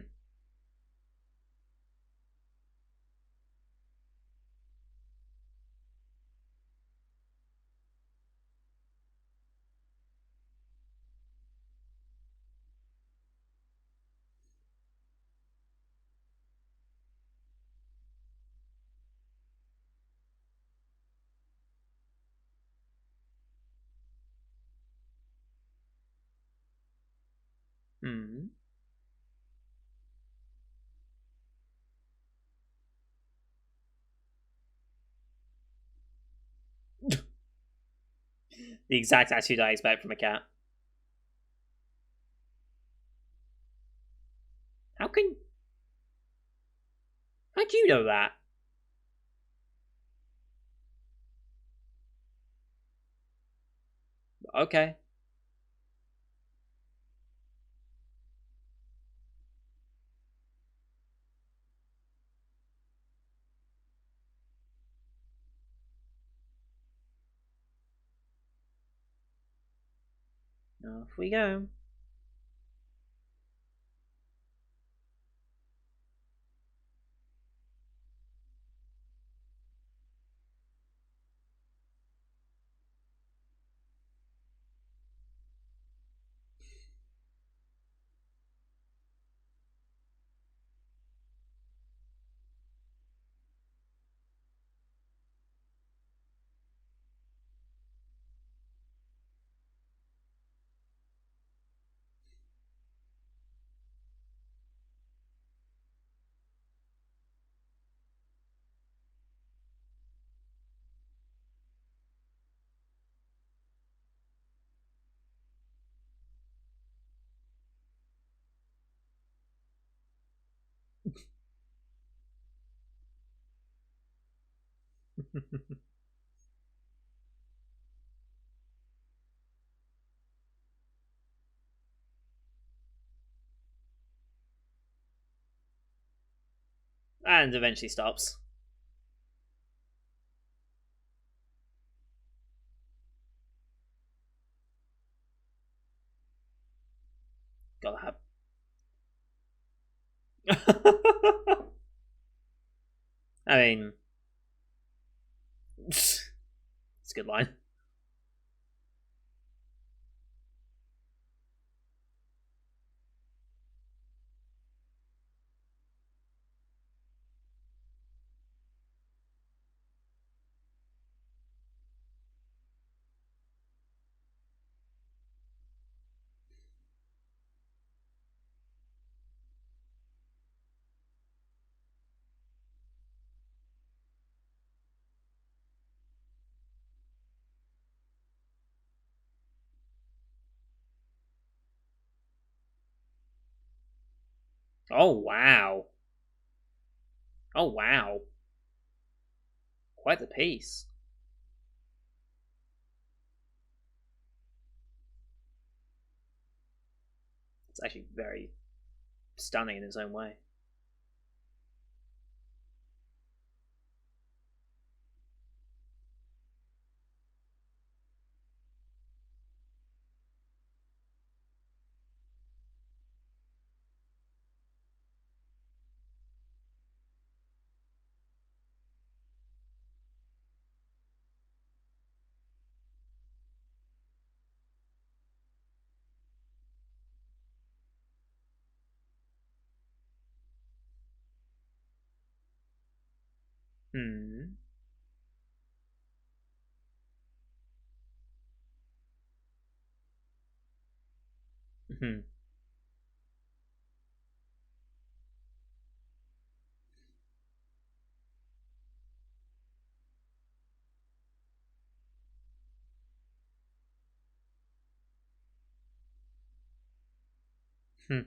Hmm. The exact attitude I expect from a cat. How can how do you know that? Okay. Off we go. And eventually stops. Gotta have. I mean, it's a good line. Oh wow. Oh wow. Quite the piece. It's actually very stunning in its own way. Hmm. Hmm. Hmm.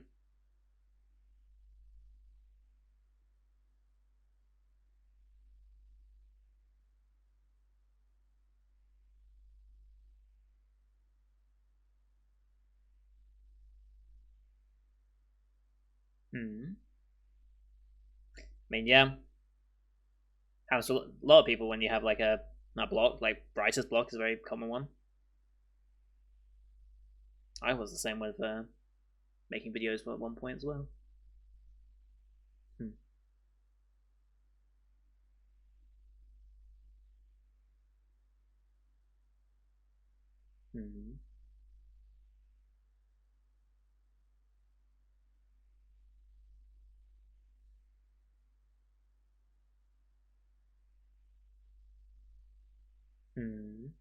Hmm. I mean, yeah. Happens to a lot of people when you have like a block, like brightest block is a very common one. I was the same with making videos at one point as well. Hmm. Hmm. Hmm.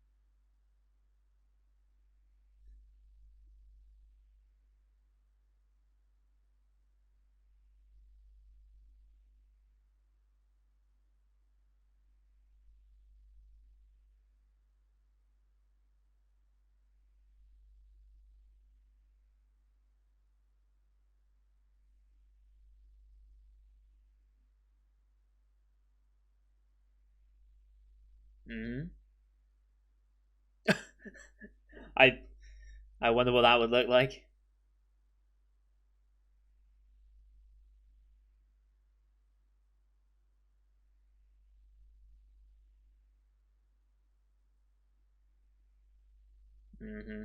Mm-hmm. I I wonder what that would look like. Mm-hmm.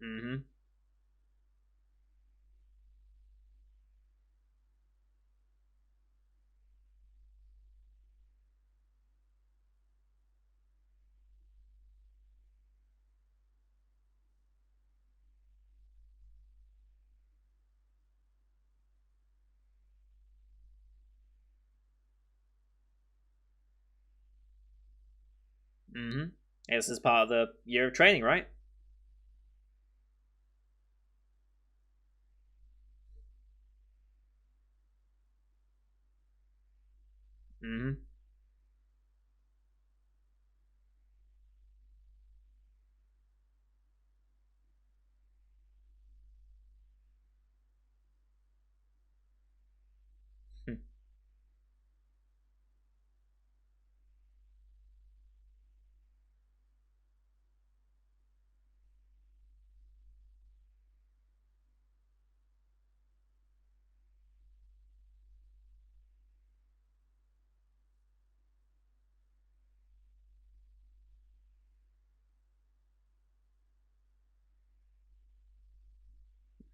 Mm-hmm. Mm-hmm. This is part of the year of training, right? Mm-hmm.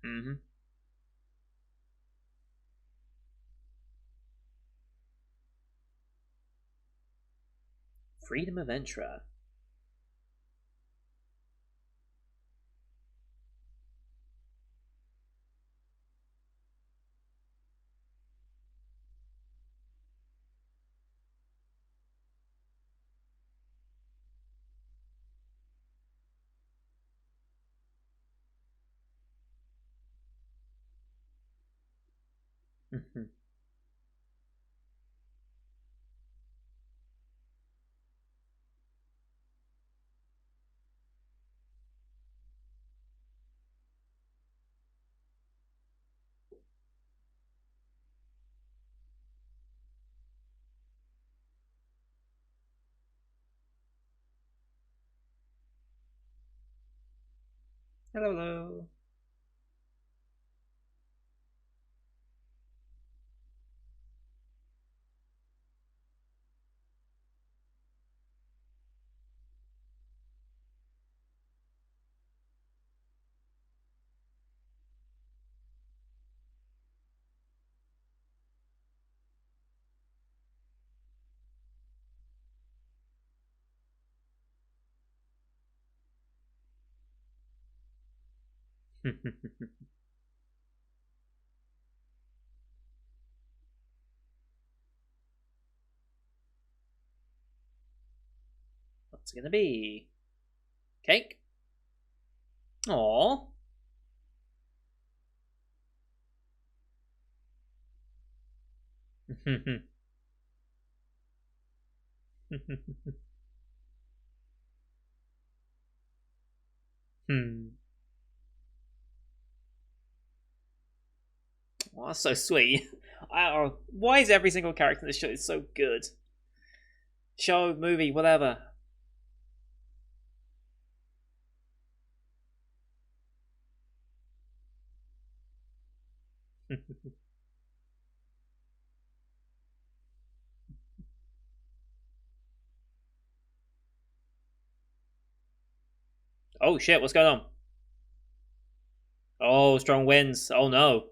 Mm-hmm. Freedom of Entra. Mm-hmm. Hello, hello. What's it gonna be? Cake? Aww. Hmm. Oh, that's so sweet. Why is every single character in this show so good? Show, movie, whatever. Oh shit, what's going on? Oh, strong winds. Oh no.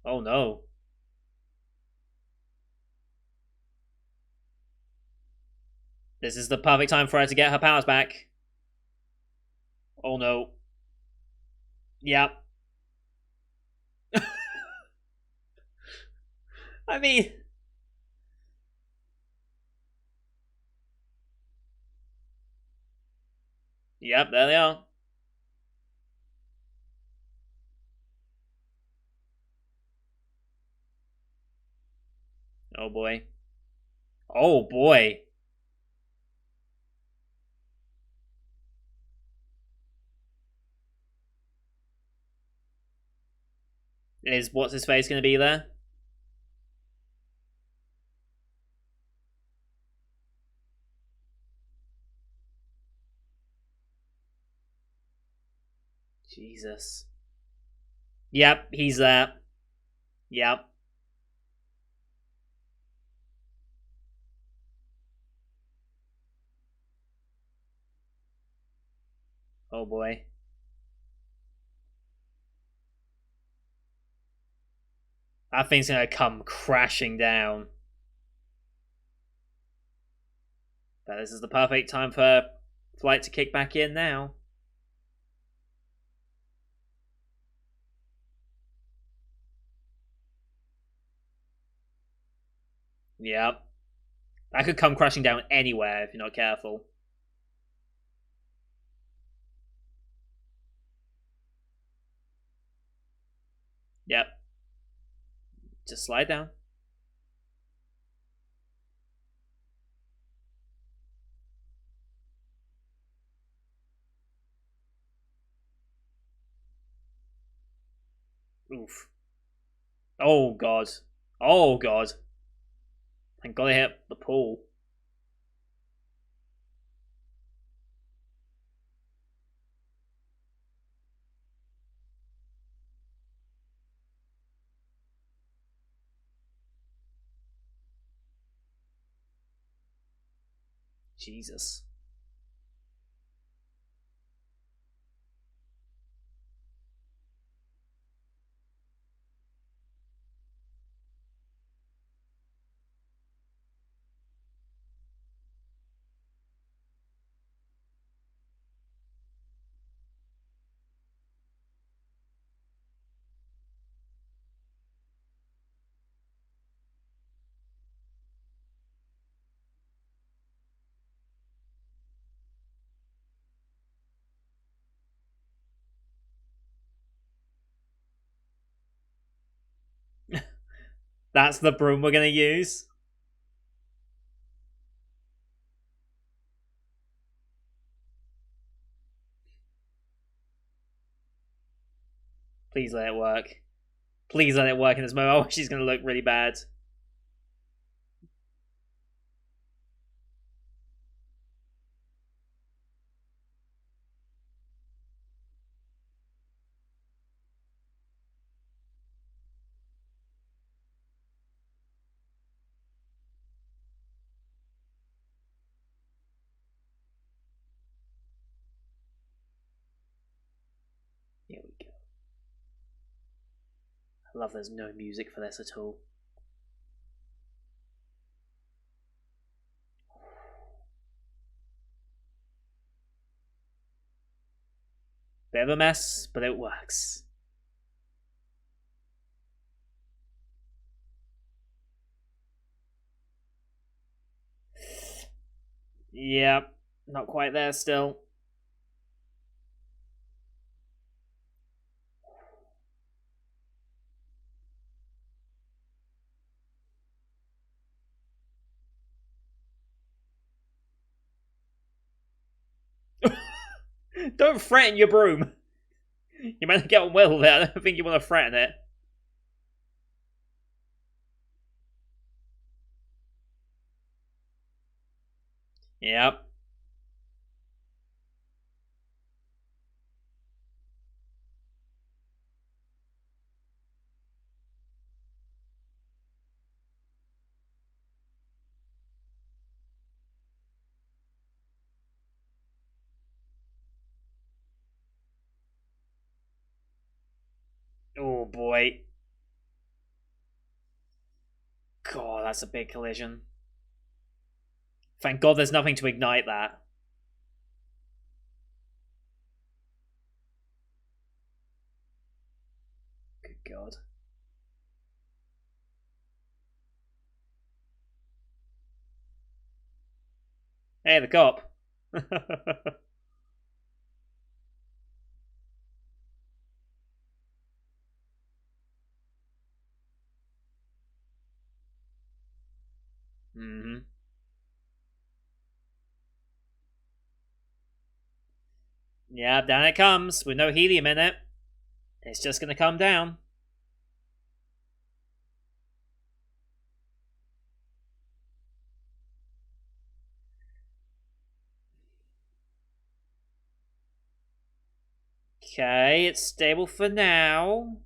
Oh no. This is the perfect time for her to get her powers back. Oh no. Yep. I mean, yep, there they are. Oh boy. Oh boy. Is what's his face going to be there? Jesus. Yep, he's there. Yep. Oh boy. That thing's gonna come crashing down. But this is the perfect time for Flight to kick back in now. Yep. That could come crashing down anywhere if you're not careful. Yep. Just slide down. Oof. Oh god. Oh god. Thank god I hit the pool. Jesus. That's the broom we're gonna use. Please let it work. Please let it work in this moment. Oh, she's gonna look really bad. Here we go. I love there's no music for this at all. Bit of a mess, but it works. Yep, not quite there still. Don't threaten your broom. You might get on well there. I don't think you want to threaten it. Yep. Oh boy. God, that's a big collision. Thank God there's nothing to ignite that. Good God. Hey, the cop. Mm-hmm. Yeah, down it comes with no helium in it. It's just gonna come down. Okay, it's stable for now.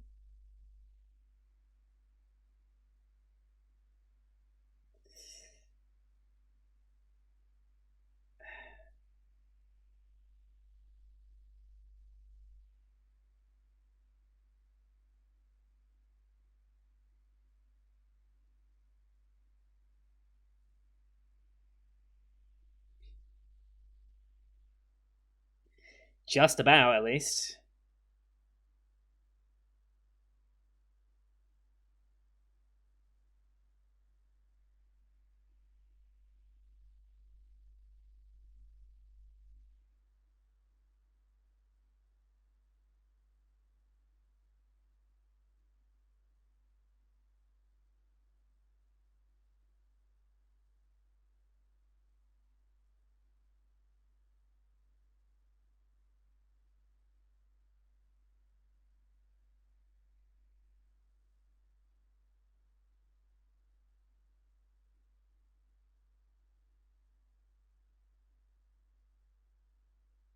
Just about, at least.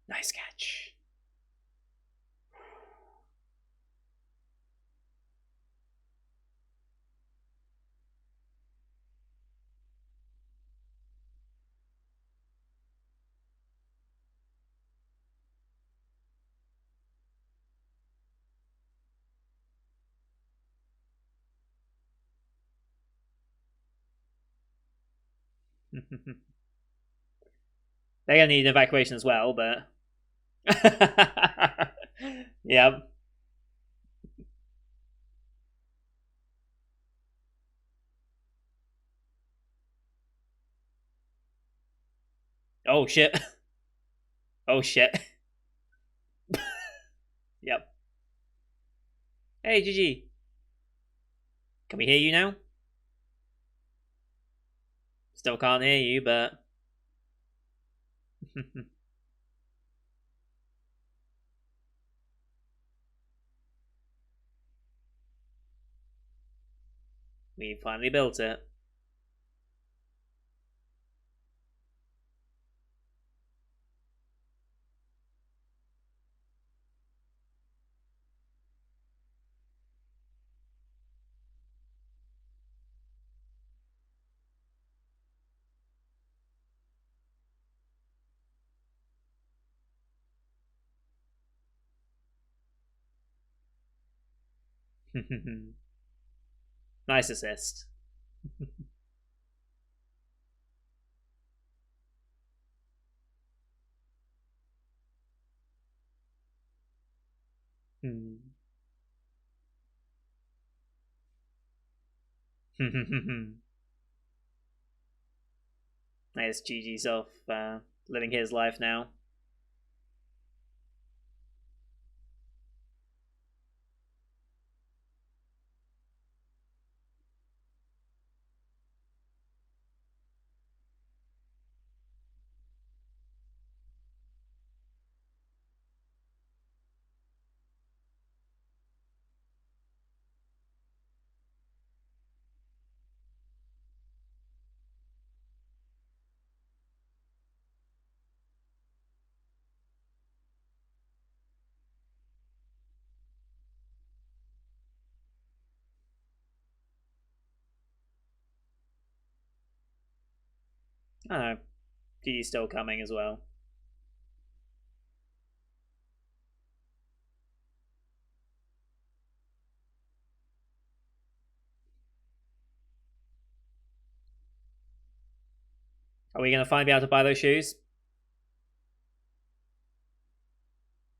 Nice catch. They're gonna need an evacuation as well, but yep. Oh shit. Oh shit. Yep. Hey, GG. Can we hear you now? Still can't hear you, but we finally built it. Nice assist. Nice GG's off, living his life now. I don't know. GG's still coming as well. Are we gonna finally be able to buy those shoes?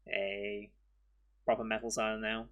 A proper metal sign now.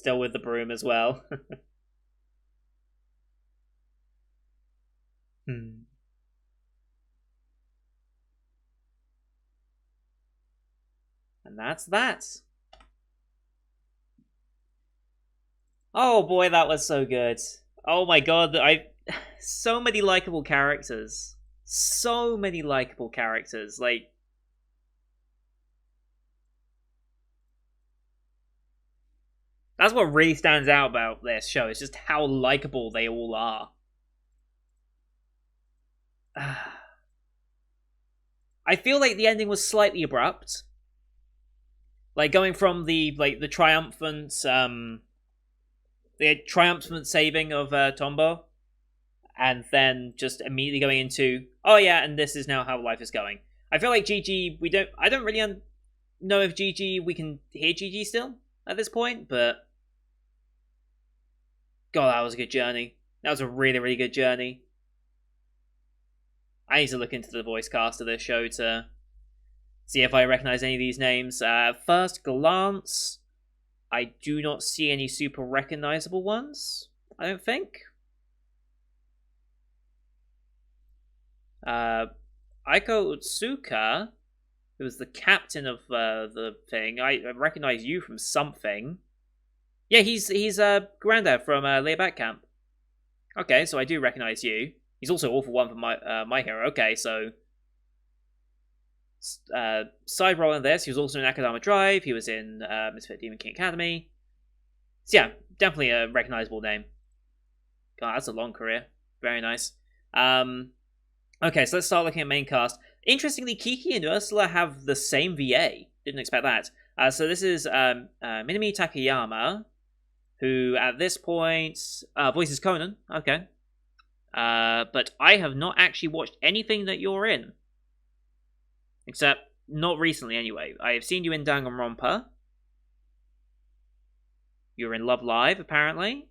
Still with the broom as well. Hmm. And that's that. Oh boy, that was so good. Oh my god, so many likable characters. So many likable characters. Like, that's what really stands out about this show. It's just how likable they all are. I feel like the ending was slightly abrupt. Like going from the triumphant saving of Tombo, and then just immediately going into, oh yeah, and this is now how life is going. I feel like GG, I don't really know if GG, we can hear GG still at this point, but god, that was a good journey. That was a really, really good journey. I need to look into the voice cast of this show to see if I recognize any of these names. First glance, I do not see any super recognizable ones, I don't think. Aiko Utsuka, who was the captain of the thing, I recognize you from something. Yeah, he's Granddad from Layback Camp. Okay, so I do recognize you. He's also all for one for my hero. Okay, so side role in this, he was also in Akadama Drive. He was in Misfit Demon King Academy. So yeah, definitely a recognizable name. God, that's a long career. Very nice. Okay, so let's start looking at main cast. Interestingly, Kiki and Ursula have the same VA. Didn't expect that. So this is Minami Takayama, who at this point voices Conan. Okay. But I have not actually watched anything that you're in. Except, not recently anyway. I have seen you in Danganronpa. You're in Love Live, apparently.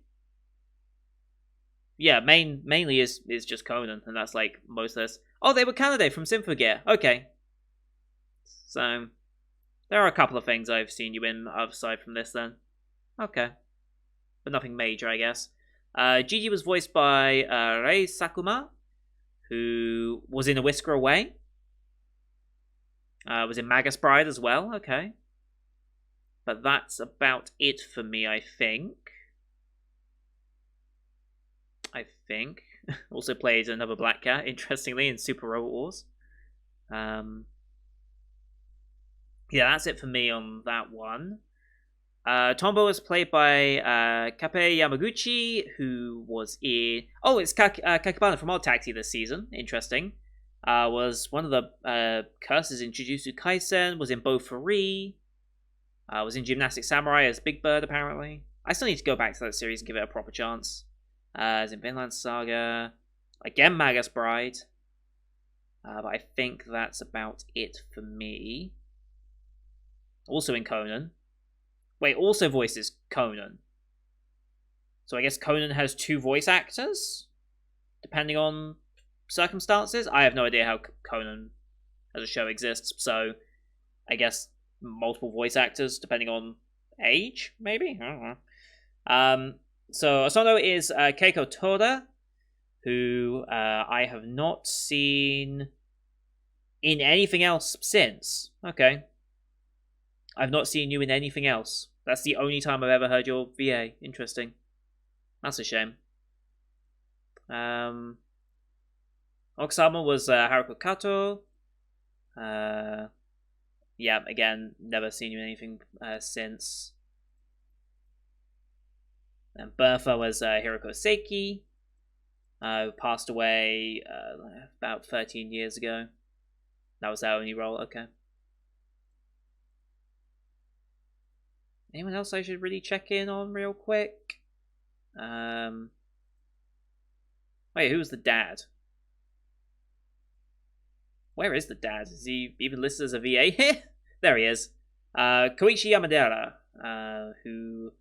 Yeah, mainly is just Conan, and that's like most of this. Oh, they were Kanade from Symphogear. Okay. So, there are a couple of things I've seen you in aside from this then. Okay. But nothing major, I guess. Gigi was voiced by Rei Sakuma, who was in A Whisker Away. Was in Magus Bride as well. Okay. But that's about it for me, I think. Also plays another Black Cat, interestingly, in Super Robot Wars. Yeah, that's it for me on that one. Tombo was played by Kape Yamaguchi, who was in... Oh, it's Kakibana from Odd Taxi this season. Interesting. Was one of the curses in Jujutsu Kaisen, was in Bo Furi, was in Gymnastic Samurai as Big Bird, apparently. I still need to go back to that series and give it a proper chance. As in Vinland Saga. Again, Magus Bride. But I think that's about it for me. Also in Conan. Wait, also voices Conan. So I guess Conan has two voice actors? Depending on circumstances? I have no idea how Conan as a show exists, so I guess multiple voice actors depending on age, maybe? I don't know. So Osono is Keiko Toda, who I have not seen in anything else since. Okay. I've not seen you in anything else. That's the only time I've ever heard your VA. Interesting. That's a shame. Oksama was Haruko Kato. Yeah, again, never seen you in anything since. And Bertha was Hiroko Seiki, who passed away about 13 years ago. That was our only role. Okay. Anyone else I should really check in on real quick? Wait, who's the dad? Where is the dad? Is he even listed as a VA here? There he is. Koichi Yamadera, who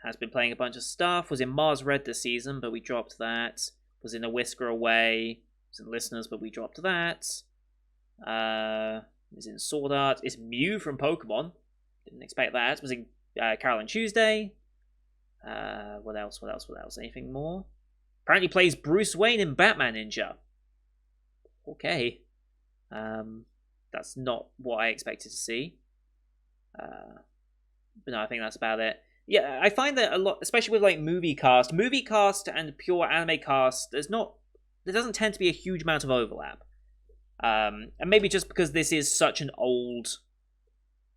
has been playing a bunch of stuff. Was in Mars Red this season, but we dropped that. Was in A Whisker Away. Was in Listeners, but we dropped that. Was in Sword Art. Is Mew from Pokemon. Didn't expect that. Was in Carol and Tuesday. What else? What else? What else? Anything more? Apparently plays Bruce Wayne in Batman Ninja. Okay. That's not what I expected to see. But no, I think that's about it. Yeah, I find that a lot, especially with like movie cast and pure anime cast, there doesn't tend to be a huge amount of overlap. And maybe just because this is such an old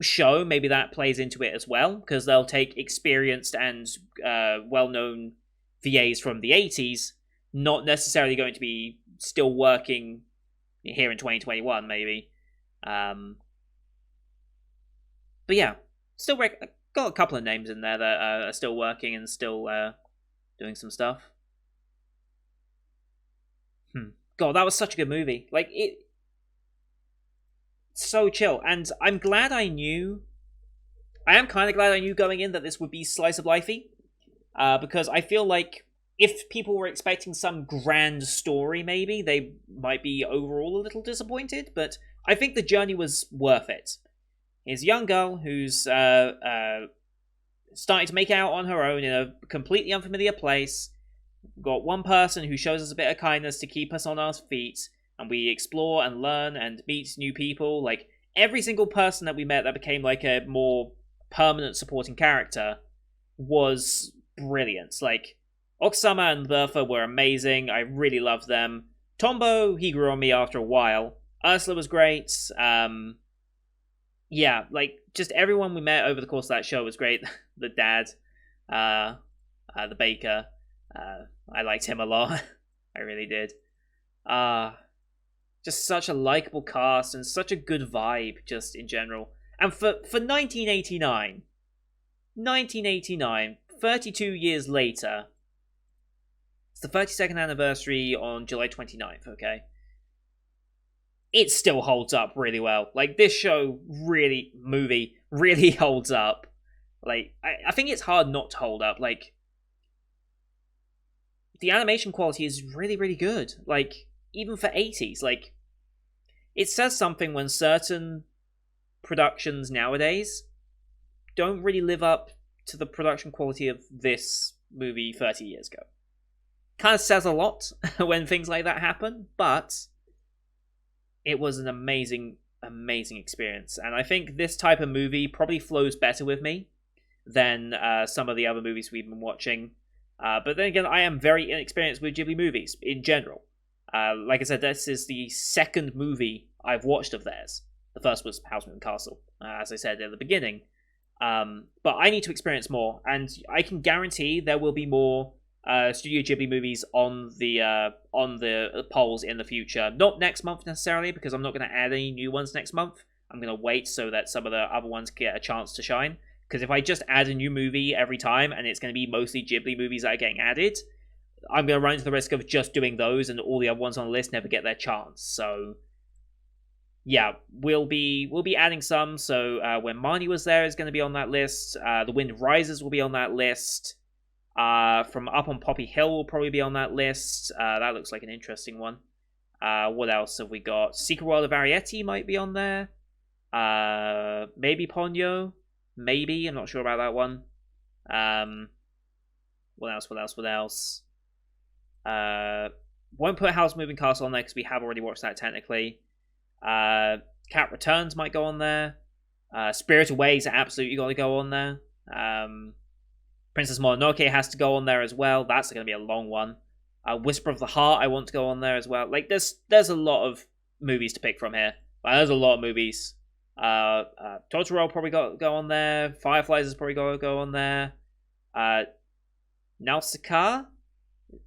show, maybe that plays into it as well, because they'll take experienced and well-known VAs from the 80s, not necessarily going to be still working here in 2021, maybe. But yeah, still got a couple of names in there that are still working and still doing some stuff. God, that was such a good movie. Like, so chill, and I'm glad I knew. I am kind of glad I knew going in that this would be slice of lifey, because I feel like if people were expecting some grand story, maybe they might be overall a little disappointed. But I think the journey was worth it. Here's a young girl who's starting to make out on her own in a completely unfamiliar place. We've got one person who shows us a bit of kindness to keep us on our feet, and we explore and learn and meet new people. Like, every single person that we met that became like a more permanent supporting character was brilliant. Like, Oksama and Bertha were amazing. I really loved them. Tombo, he grew on me after a while. Ursula was great. Yeah, like, just everyone we met over the course of that show was great. The dad, the baker, I liked him a lot. I really did. Just such a likable cast and such a good vibe, just in general. And for 1989, 32 years later, it's the 32nd anniversary on July 29th, okay? It still holds up really well. Like, this movie really holds up. Like, I think it's hard not to hold up. Like, the animation quality is really, really good. Like, even for 80s, like, it says something when certain productions nowadays don't really live up to the production quality of this movie 30 years ago. Kind of says a lot when things like that happen, but it was an amazing, amazing experience. And I think this type of movie probably flows better with me than some of the other movies we've been watching. But then again, I am very inexperienced with Ghibli movies in general. Like I said, this is the second movie I've watched of theirs. The first was House Moving Castle, as I said at the beginning. But I need to experience more, and I can guarantee there will be more Studio Ghibli movies on the polls in the future. Not next month necessarily, because I'm not going to add any new ones next month. I'm going to wait so that some of the other ones get a chance to shine. Because if I just add a new movie every time, and it's going to be mostly Ghibli movies that are getting added, I'm going to run into the risk of just doing those, and all the other ones on the list never get their chance. So, yeah, we'll be adding some. So when Marnie Was There is going to be on that list. The Wind Rises will be on that list. From Up on Poppy Hill will probably be on that list. That looks like an interesting one. What else have we got? Secret World of Arietti might be on there. Maybe Ponyo. Maybe. I'm not sure about that one. What else? Won't put House Moving Castle on there because we have already watched that technically. Cat Returns might go on there. Spirited Away is absolutely got to go on there. Princess Mononoke has to go on there as well. That's going to be a long one. Whisper of the Heart I want to go on there as well. Like, there's a lot of movies to pick from here. There's a lot of movies. Totoro probably got to go on there. Fireflies is probably got to go on there. Nausicaa?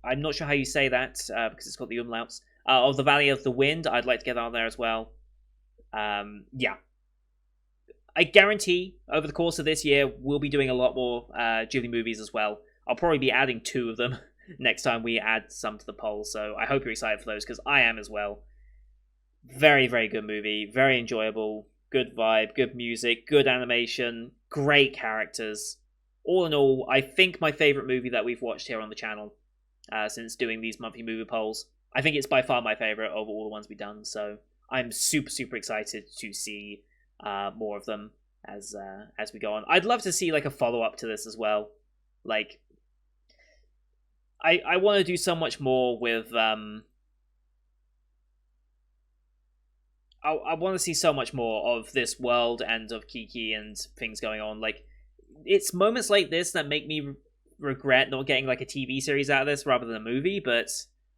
I'm not sure how you say that because it's got the umlauts. Of the Valley of the Wind, I'd like to get that on there as well. Yeah. I guarantee over the course of this year, we'll be doing a lot more Ghibli movies as well. I'll probably be adding 2 of them next time we add some to the poll, so I hope you're excited for those, because I am as well. Very, very good movie. Very enjoyable. Good vibe, good music, good animation, great characters. All in all, I think my favourite movie that we've watched here on the channel since doing these monthly movie polls. I think it's by far my favourite of all the ones we've done, so I'm super, super excited to see more of them as we go on. I'd love to see like a follow-up to this as well. Like, I want to do so much more with I want to see so much more of this world and of Kiki and things going on. Like, it's moments like this that make me regret not getting like a TV series out of this rather than a movie. But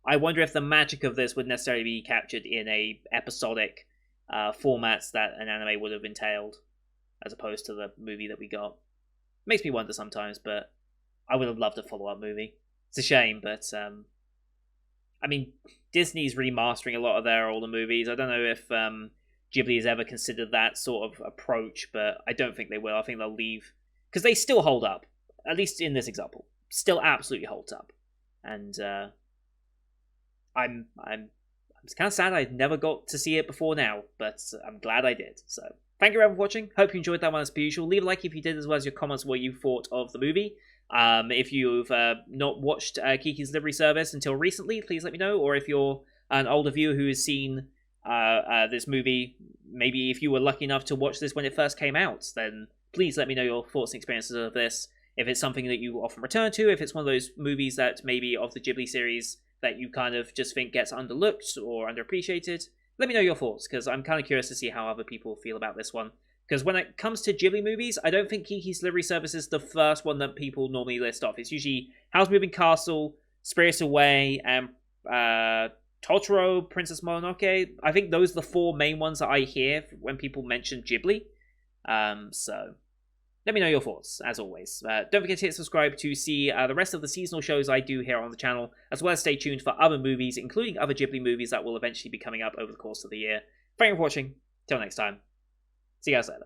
I wonder if the magic of this would necessarily be captured in a episodic formats that an anime would have entailed, as opposed to the movie that we got. Makes me wonder sometimes, but I would have loved a follow-up movie. It's a shame, but I mean, Disney's remastering a lot of their older movies. I don't know if Ghibli has ever considered that sort of approach, but I don't think they will. I think they'll leave because they still hold up, at least in this example. Still absolutely holds up, and I'm kind of sad I never got to see it before now, but I'm glad I did. So thank you everyone for watching. Hope you enjoyed that one as per usual. Leave a like if you did, as well as your comments what you thought of the movie. If you've not watched Kiki's Delivery Service until recently, please let me know. Or if you're an older viewer who has seen this movie, maybe if you were lucky enough to watch this when it first came out, then please let me know your thoughts and experiences of this. If it's something that you often return to, if it's one of those movies that maybe of the Ghibli series that you kind of just think gets underlooked or underappreciated, let me know your thoughts, because I'm kind of curious to see how other people feel about this one. Because when it comes to Ghibli movies, I don't think Kiki's Delivery Service is the first one that people normally list off. It's usually Howl's Moving Castle, Spirited Away, and Totoro, Princess Mononoke. I think those are the four main ones that I hear when people mention Ghibli. So let me know your thoughts, as always. Don't forget to hit subscribe to see the rest of the seasonal shows I do here on the channel, as well as stay tuned for other movies, including other Ghibli movies that will eventually be coming up over the course of the year. Thank you for watching. Till next time. See you guys later.